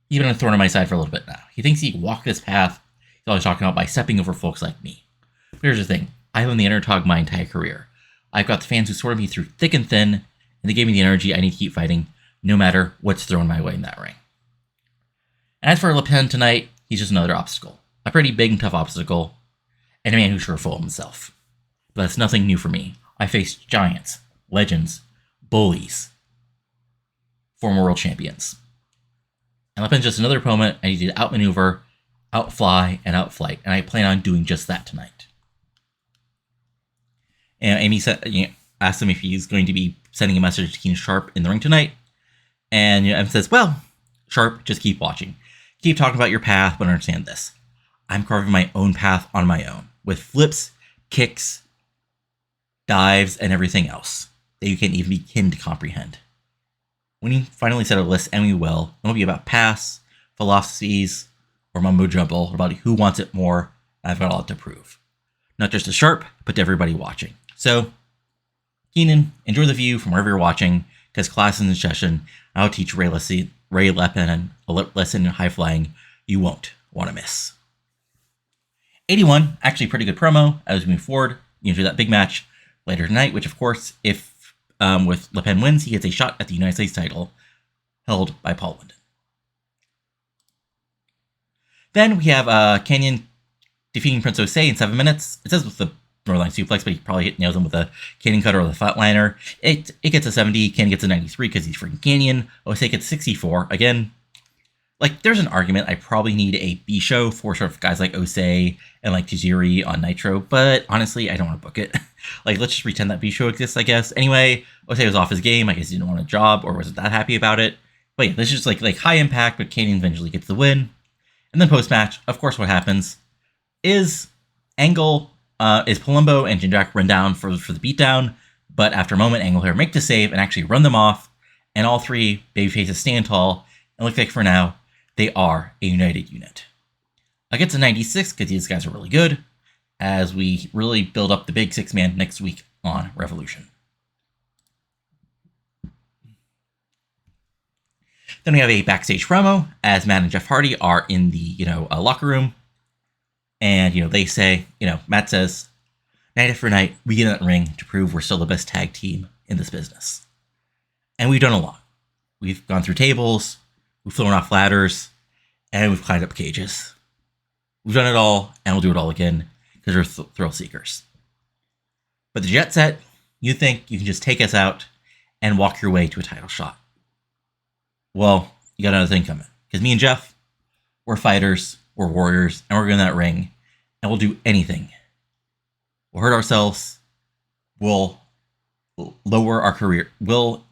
he's been a thorn on my side for a little bit now. He thinks he can walk this path he's always talking about by stepping over folks like me. But here's the thing. I've been the underdog my entire career. I've got the fans who supported me through thick and thin, and they gave me the energy I need to keep fighting, no matter what's thrown my way in that ring. And as for Leppan tonight, he's just another obstacle. A pretty big and tough obstacle, and a man who's sure full of himself. But that's nothing new for me. I faced giants, legends, bullies, former world champions. And Leppan's just another opponent I need to outmaneuver outfly, and outflight, and I plan on doing just that tonight. And Amy asked him if he's going to be sending a message to Keenan Sharp in the ring tonight, and Em says, well, Sharp, just keep watching. Keep talking about your path, but understand this. I'm carving my own path on my own, with flips, kicks, dives, and everything else that you can't even begin to comprehend. When he finally said a list, and we will, it will be about paths, philosophies, or mumbo jumbo about who wants it more. I've got a lot to prove. Not just to Sharp, but to everybody watching. So, Keenan, enjoy the view from wherever you're watching, because class is in session. I'll teach Ray Leppan and a lesson in high flying you won't want to miss. 81, actually pretty good promo as we move forward. You do that big match later tonight, which of course, if with Leppan wins, he gets a shot at the United States title held by Paul London. Then we have Kanyon defeating Prince Jose in 7 minutes. It says with the Northern suplex, but he probably nails him with a Kanyon cutter or the flatliner. It gets a 70. Kanyon gets a 93 because he's freaking Kanyon. Jose gets 64. Again, like, there's an argument I probably need a B show for sort of guys like Osei and like Tajiri on Nitro, but honestly, I don't want to book it. Like, let's just pretend that B show exists, I guess. Anyway, Osei was off his game. I guess he didn't want a job or wasn't that happy about it. But yeah, this is just like high impact, but Kanyon eventually gets the win. And then post-match, of course, what happens is Angle, is Palumbo and Jindrak run down for the beatdown, but after a moment, Angle here make the save and actually run them off, and all three babyfaces stand tall, and look like for now, they are a united unit. I get to 96 because these guys are really good, as we really build up the big 6-man next week on Revolution. Then we have a backstage promo as Matt and Jeff Hardy are in the locker room, and they say, Matt says, night after night we get in that ring to prove we're still the best tag team in this business, and we've done a lot. We've gone through tables, we've thrown off ladders, and we've climbed up cages. We've done it all, and we'll do it all again because we're thrill seekers. But the Jet Set, you think you can just take us out and walk your way to a title shot. Well, you got another thing coming. Because me and Jeff, we're fighters, we're warriors, and we're in that ring, and we'll do anything. We'll hurt ourselves, we'll lower our career, we'll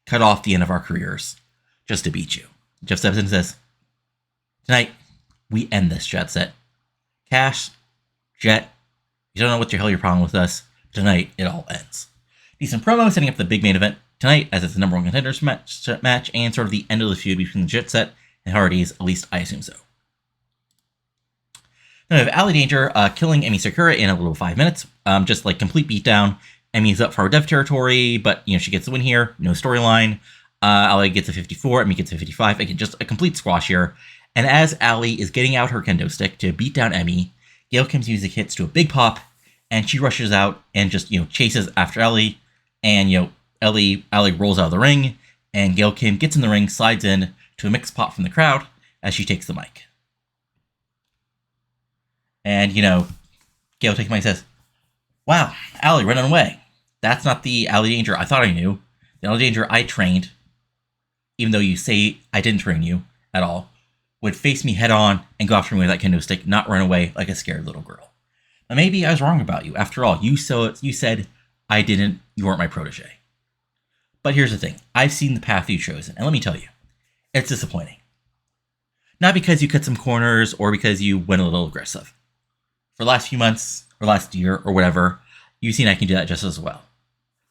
cut off the end of our careers just to beat you. Jeff steps in and says, tonight, we end this, Jet Set. Cash, Jet, you don't know what the hell your problem with us. Tonight, it all ends. Decent promo setting up the big main event tonight, as it's the number one contenders match and sort of the end of the feud between the Jet Set and Hardys, at least I assume so. Then we have Alli Danger killing Emi Sakura in a little 5 minutes. Just like complete beatdown. Emi's up for her dev territory, but she gets the win here. No storyline. Alli gets a 54, Emi gets a 55. Again, just a complete squash here. And as Alli is getting out her kendo stick to beat down Emi, Gail Kim's music hits to a big pop, and she rushes out and just chases after Alli, and Alli rolls out of the ring, and Gail Kim gets in the ring, slides in to a mixed pop from the crowd as she takes the mic. And, Gail takes the mic and says, wow, Alli running away. That's not the Alli Danger I thought I knew. The Alli Danger I trained, even though you say I didn't train you at all, would face me head on and go after me with that kendo stick, not run away like a scared little girl. Now, maybe I was wrong about you. After all, you said you weren't my protege. But here's the thing. I've seen the path you've chosen, and let me tell you, it's disappointing. Not because you cut some corners or because you went a little aggressive. For the last few months, or last year, or whatever, you've seen I can do that just as well.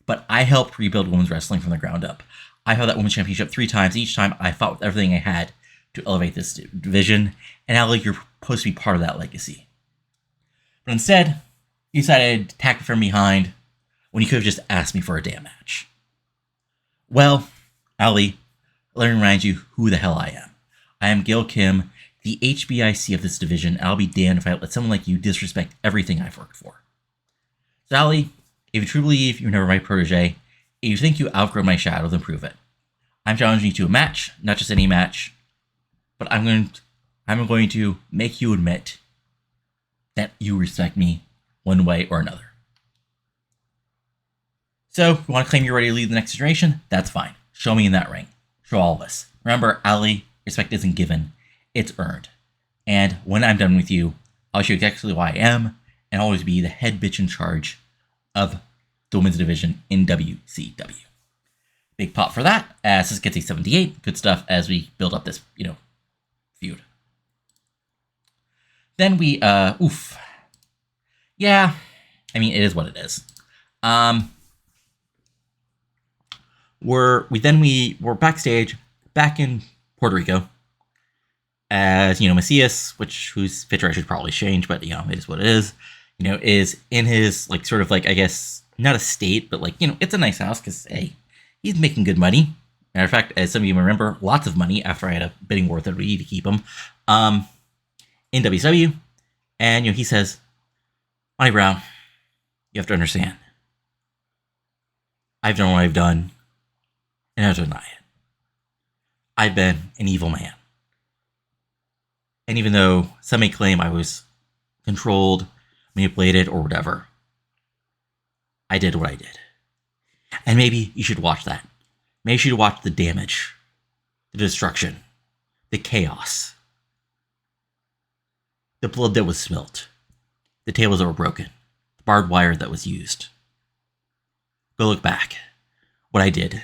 But I helped rebuild women's wrestling from the ground up. I held that women's championship 3 times. Each time I fought with everything I had to elevate this division, and Alli, you're supposed to be part of that legacy. But instead, you decided to attack from behind when you could have just asked me for a damn match. Well, Alli, let me remind you who the hell I am. I am Gail Kim, the HBIC of this division, and I'll be damned if I let someone like you disrespect everything I've worked for. So, Alli, if you truly believe you're never my protege, if you think you outgrow my shadow, then prove it. I'm challenging you to a match, not just any match, but I'm going to make you admit that you respect me one way or another. So, if you want to claim you're ready to lead the next generation, that's fine. Show me in that ring. Show all of us. Remember, Alli, respect isn't given, it's earned. And when I'm done with you, I'll show you exactly why I am, and I'll always be the head bitch in charge of the women's division in WCW. Big pop for that, as this gets a 78. Good stuff as we build up this, feud. Then we, yeah, I mean, it is what it is. We're backstage back in Puerto Rico as, Mesias, whose picture I should probably change, but, it is what it is, is in his, sort of, I guess, not a state, but, it's a nice house because, hey, he's making good money. Matter of fact, as some of you may remember, lots of money after I had a bidding war with WWE to keep him in WCW. And, he says, Monty Brown, you have to understand, I've done what I've done, and I don't deny it. I've been an evil man. And even though some may claim I was controlled, manipulated, or whatever, I did what I did. And maybe you should watch that. Maybe you should watch the damage, the destruction, the chaos, the blood that was spilt, the tables that were broken, the barbed wire that was used. Go look back. What I did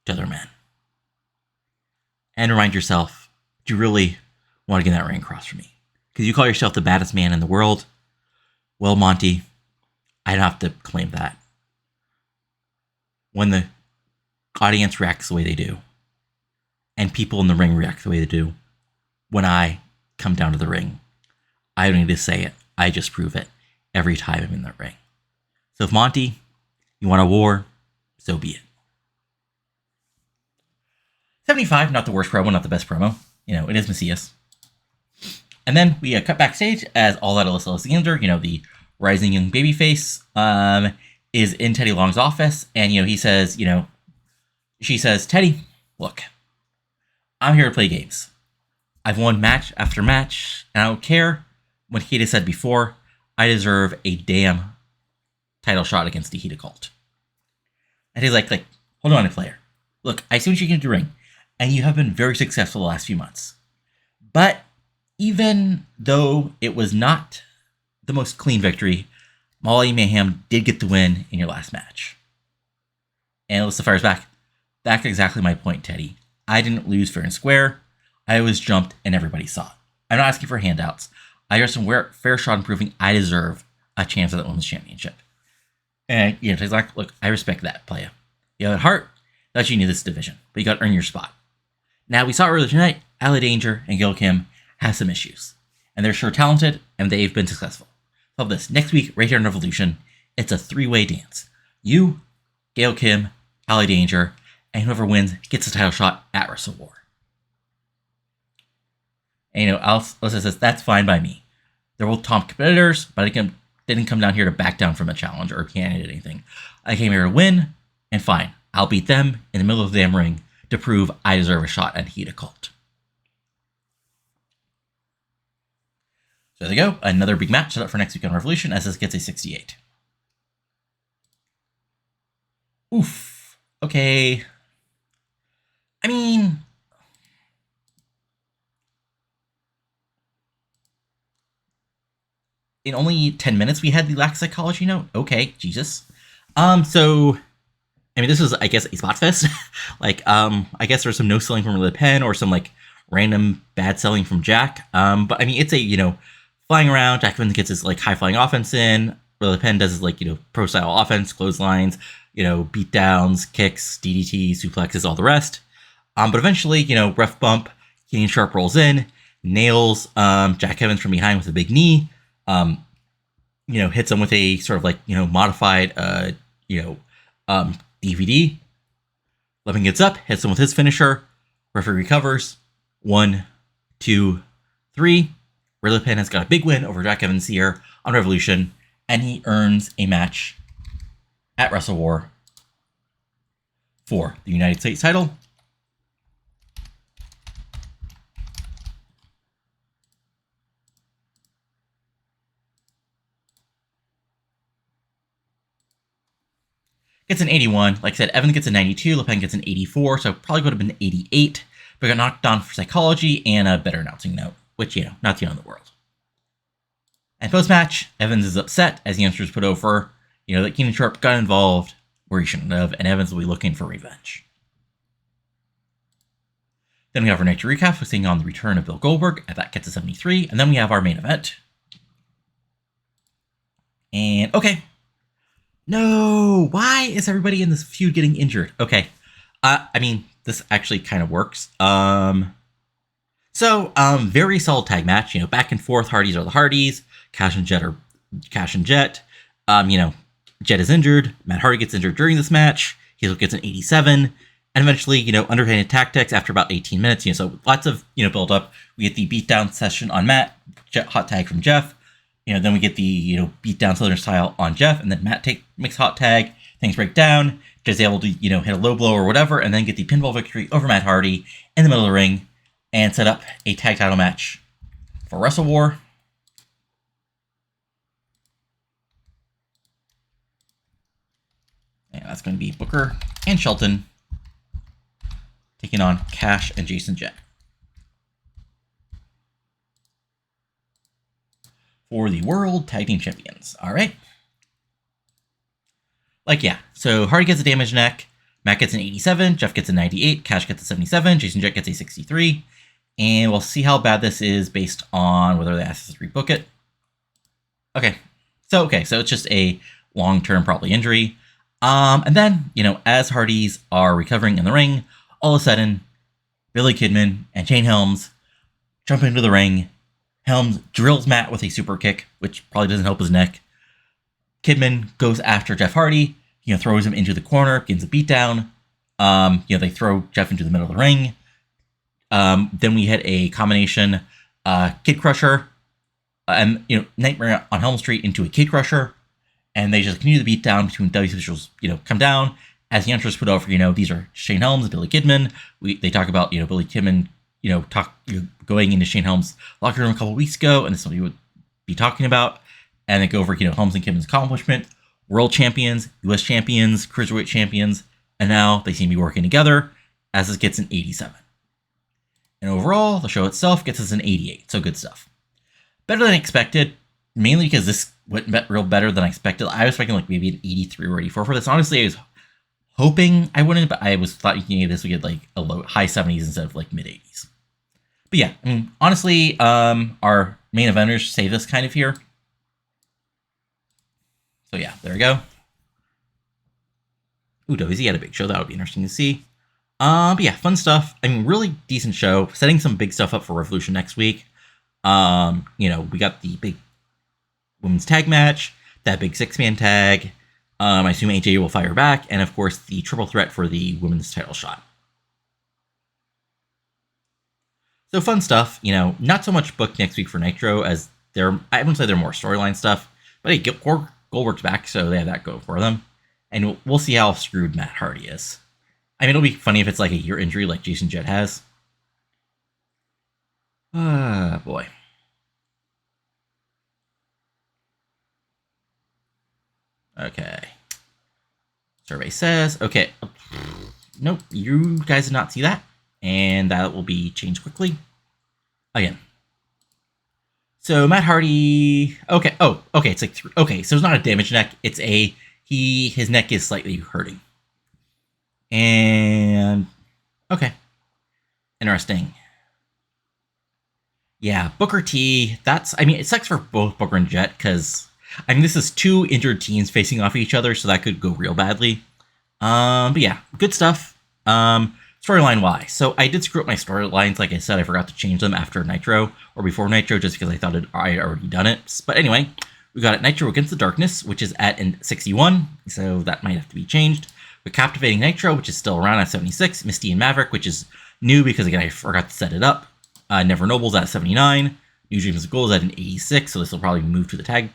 to other men. And remind yourself, do you really want to get in that ring across from me? Because you call yourself the baddest man in the world. Well, Monty, I don't have to claim that. When the audience reacts the way they do, and people in the ring react the way they do, when I come down to the ring, I don't need to say it. I just prove it every time I'm in the ring. So if Monty, you want a war, so be it. 75, not the worst promo, not the best promo. It is Mesias. And then we cut backstage as all that Alyssa Alexander, the rising young babyface, is in Teddy Long's office. And, he says, she says, Teddy, look, I'm here to play games. I've won match after match, and I don't care what Hida said before. I deserve a damn title shot against the Hida cult. And he's like, hold on, player. Look, I see what you can do ring, and you have been very successful the last few months. But even though it was not the most clean victory, Molly Mayhem did get the win in your last match. And Alyssa fires back. That's exactly my point, Teddy. I didn't lose fair and square. I was jumped and everybody saw it. I'm not asking for handouts. I just want a fair shot in proving I deserve a chance at that women's championship. And, he's like, look, I respect that, playa. You have a heart, that you need this division, but you got to earn your spot. Now, we saw earlier tonight, Alli Danger and Gail Kim have some issues. And they're sure talented, and they've been successful. Love this. Next week, right here in Revolution, it's a three-way dance. You, Gail Kim, Alli Danger, and whoever wins gets a title shot at WrestleWar. And, Alyssa says, that's fine by me. They're both top competitors, but I didn't come down here to back down from a challenge or candidate anything. I came here to win, and fine. I'll beat them in the middle of the damn ring to prove I deserve a shot at Hida Cult. So there you go. Another big match set up for next week on Revolution as this gets a 68. Oof. Okay. I mean, in only 10 minutes we had the lack of psychology note. Okay, Jesus. So, I mean, this is, I guess, a spot fest. I guess there's some no selling from Ray Leppan or some, random bad selling from Jack. But, I mean, it's a, flying around. Jack Evans gets his, high-flying offense in. Ray Leppan does his, pro-style offense, clotheslines, beatdowns, kicks, DDT, suplexes, all the rest. But eventually, ref bump, Kenyon Sharp rolls in, nails Jack Evans from behind with a big knee, hits him with a sort of modified, DVD. Leppan gets up, hits him with his finisher. Referee recovers. 1, 2, 3. Ray Leppan has got a big win over Jack Evans here on Revolution, and he earns a match at WrestleWar for the United States title. Gets an 81. Like I said, Evans gets a 92. Leppan gets an 84, so probably would have been 88. but got knocked down for psychology and a better announcing note, which, not the end of the world. And post-match, Evans is upset as the youngsters put over, that Keenan Sharp got involved where he shouldn't have, and Evans will be looking for revenge. Then we have our Nitro recap, focusing on the return of Bill Goldberg, and that gets to 73, and then we have our main event. And, okay. No! Why is everybody in this feud getting injured? Okay. This actually kind of works. Very solid tag match, back and forth, Hardys are the Hardys, Cash and Jet are Cash and Jet. Jet is injured, Matt Hardy gets injured during this match, he gets an 87, and eventually, underhanded tactics after about 18 minutes, so lots of, build up. We get the beatdown session on Matt, Jet hot tag from Jeff, then we get the, beatdown Southern style on Jeff, and then Matt makes hot tag, things break down, Jet's able to, hit a low blow or whatever, and then get the pinfall victory over Matt Hardy in the middle of the ring, and set up a tag title match for WrestleWar. And that's going to be Booker and Shelton taking on Cash and Jason Jett for the World Tag Team Champions. All right. So Hardy gets a damaged neck, Matt gets an 87, Jeff gets a 98, Cash gets a 77, Jason Jett gets a 63, and we'll see how bad this is based on whether they ask us to rebook it. So it's just a long-term probably injury. And then, as Hardys are recovering in the ring, all of a sudden, Billy Kidman and Shane Helms jump into the ring. Helms drills Matt with a super kick, which probably doesn't help his neck. Kidman goes after Jeff Hardy, throws him into the corner, begins a beatdown. They throw Jeff into the middle of the ring. Then we hit a combination, Kid Crusher, and, Nightmare on Helm Street into a Kid Crusher. And they just continue the beatdown between W officials, come down. As the entrance put over, these are Shane Helms and Billy Kidman. They talk about, Billy Kidman, going into Shane Helms' locker room a couple weeks ago, and this is what he would be talking about. And they go over, Helms and Kidman's accomplishment, world champions, U.S. champions, Cruiserweight champions, and now they seem to be working together, as this gets an 87. And overall, the show itself gets us an 88, so good stuff. Better than expected, mainly because this went real better than I expected. I was expecting maybe an 83 or 84 for this. Honestly, I was hoping I wouldn't, but I was thought this would get a high 70s instead of mid 80s. But yeah, honestly, our main eventers say this kind of here. So yeah, there we go. Ooh, WZ had a big show. That would be interesting to see. But yeah, fun stuff. Really decent show. Setting some big stuff up for Revolution next week. We got the big women's tag match, that big 6-man tag. I assume AJ will fire back, and of course the triple threat for the women's title shot. So fun stuff. Not so much booked next week for Nitro as I wouldn't say they're more storyline stuff, but hey, Goldberg's back, so they have that go for them, and we'll see how screwed Matt Hardy is. It'll be funny if it's a year injury like Jason Jett has. Boy. Okay. Survey says, okay. Nope, you guys did not see that. And that will be changed quickly. Again. So Matt Hardy. Okay. Oh, okay. It's okay. So it's not a damaged neck. It's his neck is slightly hurting. And okay. Interesting. Yeah, Booker T. It sucks for both Booker and Jet because this is two injured teams facing off each other, so that could go real badly. But yeah, good stuff. Storyline wise, so I did screw up my storylines. Like I said, I forgot to change them after Nitro or before Nitro, just because I thought I had already done it. But anyway, we got it Nitro Against the Darkness, which is at 61, so that might have to be changed. With Captivating Nitro, which is still around at 76. Misty and Maverick, which is new because again I forgot to set it up. Never Noble's at 79. New Dreams of Gold is at an 86, so this will probably move to the tag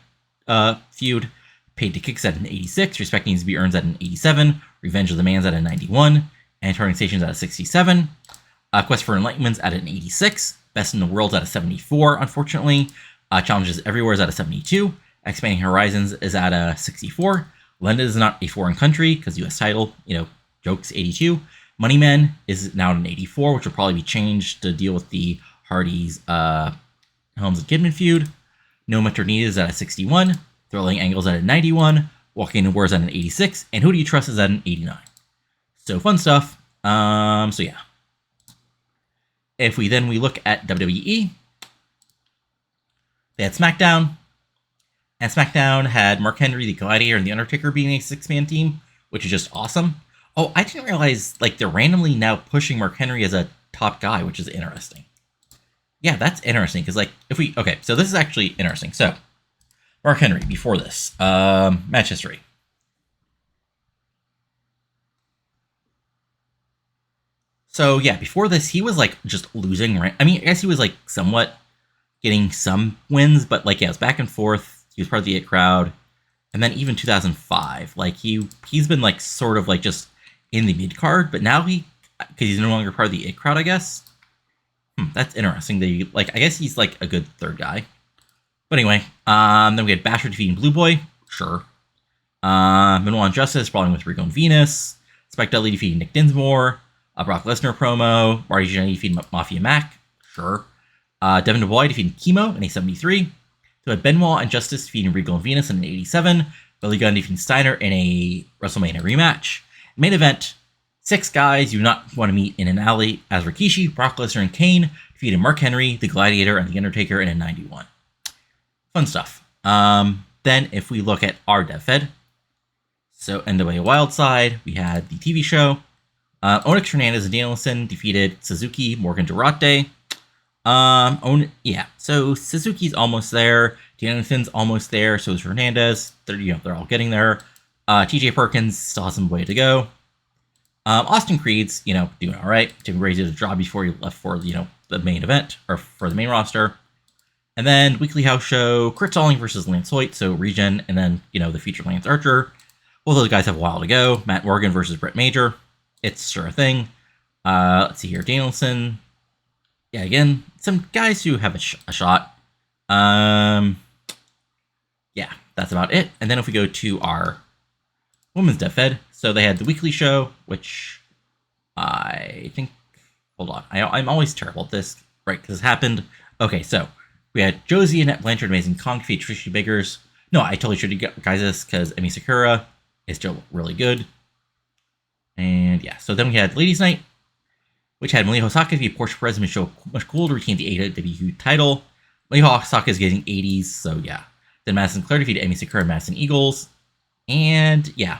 feud. Paid to Kicks at an 86. Respect Needs to Be Earned at an 87. Revenge of the Man's at a 91. And Turning Stations at a 67. Quest for Enlightenment's at an 86. Best in the World's at a 74, unfortunately. Challenges Everywhere is at a 72. Expanding Horizons is at a 64. London is not a foreign country because U.S. title, jokes, 82. Moneymen is now at an 84, which will probably be changed to deal with the Hardys, Helms and Kidman feud. No Maternita is at a 61. Thrilling Angles at a 91. Walking in Wars at an 86. And Who Do You Trust is at an 89. So fun stuff. So yeah. If we look at WWE, they had SmackDown. And SmackDown had Mark Henry, the Gladiator, and The Undertaker being a 6-man team, which is just awesome. Oh, I didn't realize, like, they're randomly now pushing Mark Henry as a top guy, which is interesting. Yeah, that's interesting, because, like, okay, so this is actually interesting. So, Mark Henry, before this, match history. So, yeah, before this, he was, like, just losing. I mean, I guess he was, like, somewhat getting some wins, but, like, yeah, it was back and forth. He was part of the It Crowd. And then even 2005, like, he's been, like, sort of, like, just in the mid-card, but now because he's no longer part of the It Crowd, I guess. That's interesting. I guess he's, like, a good third guy. But anyway, then we had Basher defeating Blue Boy. Sure. Benoit and Justice brawling with Rico and Venus. Spike Dudley defeating Nick Dinsmore. Brock Lesnar promo. Marty Jannetty defeating Mafia Mac. Sure. Devin Dubois defeating Chemo in a 73. So we had Benoit and Justice defeating Regal and Venus in an 87. Billy Gunn defeating Steiner in a WrestleMania rematch. Main event, 6 guys you do not want to meet in an alley as Rikishi, Brock Lesnar, and Kane defeated Mark Henry, The Gladiator, and The Undertaker in a 91. Fun stuff. Then if we look at our DevFed, so NWA Wildside, we had the TV show. Onyx Hernandez and Danielson defeated Suzuki, Morgan Durate. So Suzuki's almost there. Danielson's almost there. So is Hernandez. They're all getting there. TJ Perkins still has some way to go. Austin Creed's, doing all right. Tim Ray did a job before he left for, the main event or for the main roster. And then Weekly House Show, Kurt Stalling versus Lance Hoyt, so Regen, and then, the future Lance Archer. Both those guys have a while to go. Matt Morgan versus Brett Major. It's sure a thing. Let's see here. Danielson. Yeah, again, some guys who have a shot. Yeah, that's about it. And then if we go to our Women's DevFed, so they had the weekly show, which I think, hold on, I'm always terrible at this, right, because it happened. Okay, so we had Josie, Annette Blanchard, Amazing Kong defeat Trish Biggers. No, I totally should have guys this, because Emi Sakura is still really good. And yeah, so then we had Ladies Night, which had Malia Hosaka defeat Portia Perez and Michelle McCool to retain the AEW title. Malia Hosaka is getting 80s, so yeah. Then Madison Clare defeated Emi Sakura and Madison Eagles. And yeah.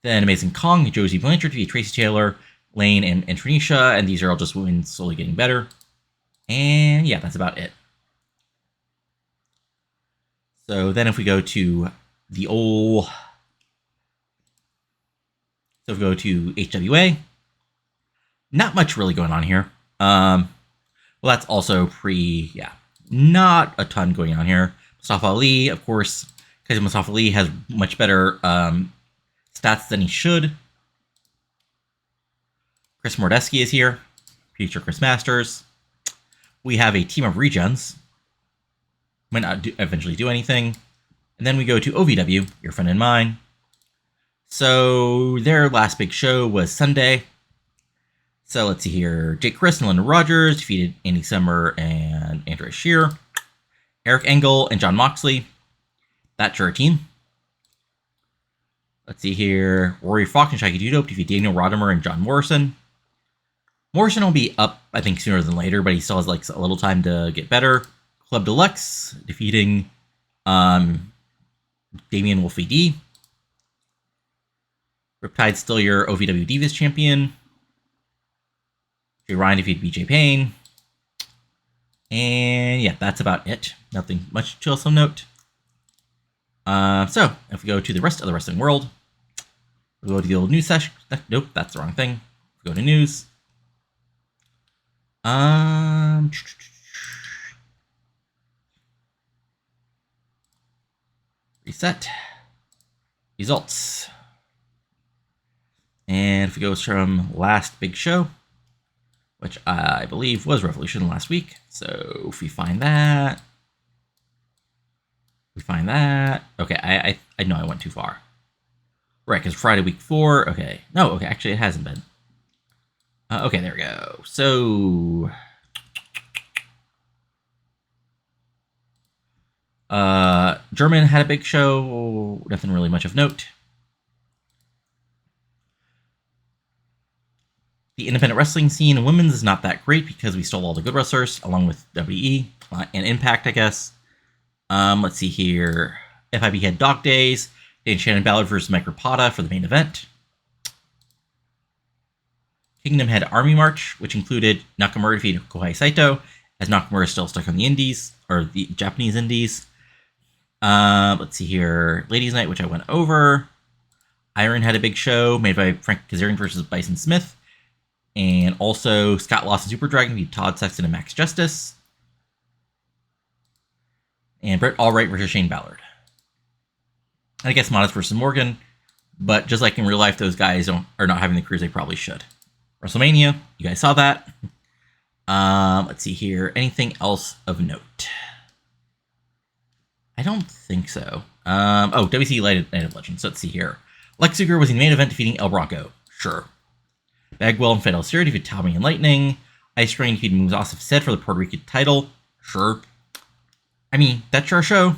Then Amazing Kong, Josie Blanchard defeated Tracy Taylor, Lane, and Trinisha, and these are all just women slowly getting better. And yeah, that's about it. So then if we go to the old... So if we go to HWA, not much really going on here. Well, that's also not a ton going on here. Mustafa Ali, of course, because Mustafa Ali has much better stats than he should. Chris Mordesky is here. Future Chris Masters. We have a team of regens. Might not eventually do anything. And then we go to OVW, your friend and mine. So their last big show was Sunday. So let's see here. Jake Chris and Linda Rogers defeated Andy Summer and Andrea Shear. Eric Engel and John Moxley. That's your team. Let's see here. Rory Falk and Shaggy Dudope defeat Daniel Rodimer and John Morrison. Morrison will be up, I think, sooner than later, but he still has like a little time to get better. Club Deluxe defeating Damian Wolfie D. Riptide's still your OVW Divas champion. Jay Ryan defeated BJ Payne. And yeah, that's about it. Nothing much to also note. So, if we go to the rest of the wrestling world, we'll go to the old news session. Nope, that's the wrong thing. We go to news. Reset. Results. And if we go from last big show, which I believe was Revolution last week. So if we find that, okay, I know I went too far. Right, because Friday week 4. Okay. No, okay, actually it hasn't been. Okay, there we go. So... German had a big show. Nothing really much of note. The independent wrestling scene in women's is not that great because we stole all the good wrestlers, along with WWE and Impact, I guess. Let's see here. FIB had Dog Days. They had Shannon Ballard versus Mike Rapata for the main event. Kingdom had Army March, which included Nakamura defeating Kohei Saito, as Nakamura is still stuck on the indies, or the Japanese indies. Let's see here. Ladies Night, which I went over. Iron had a big show made by Frank Kazarian versus Bison Smith. And also Scott Lost and Super Dragon beat Todd Sexton and Max Justice. And Brett Allright versus Shane Ballard. And I guess Modest versus Morgan. But just like in real life, those guys are not having the careers they probably should. WrestleMania, you guys saw that. Let's see here. Anything else of note? I don't think so. WC Night of Legends. Let's see here. Lex Luger was in the main event defeating El Bronco. Sure. Bagwell and Fidel Sierra defeated Tommy and Lightning. Ice Train defeated Moose said for the Puerto Rican title. Sure. I mean, that's our show.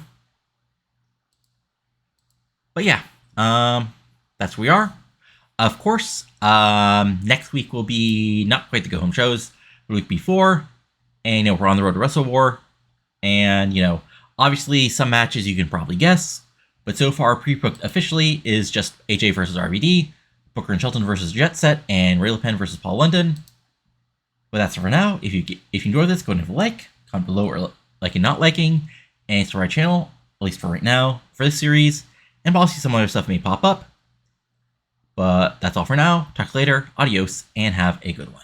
But yeah, that's where we are. Of course, next week will be not quite the go-home shows, but the week before. And, we're on the road to WrestleWar. And, obviously some matches you can probably guess. But so far, pre-booked officially is just AJ versus RVD, Booker and Shelton versus Jet Set, and Ray Leppan versus Paul London. But that's it for now. If you enjoyed this, go ahead and leave a like, comment below or like and not liking, and subscribe to our channel, at least for right now, for this series, and possibly some other stuff may pop up. But that's all for now. Talk to you later. Adios, and have a good one.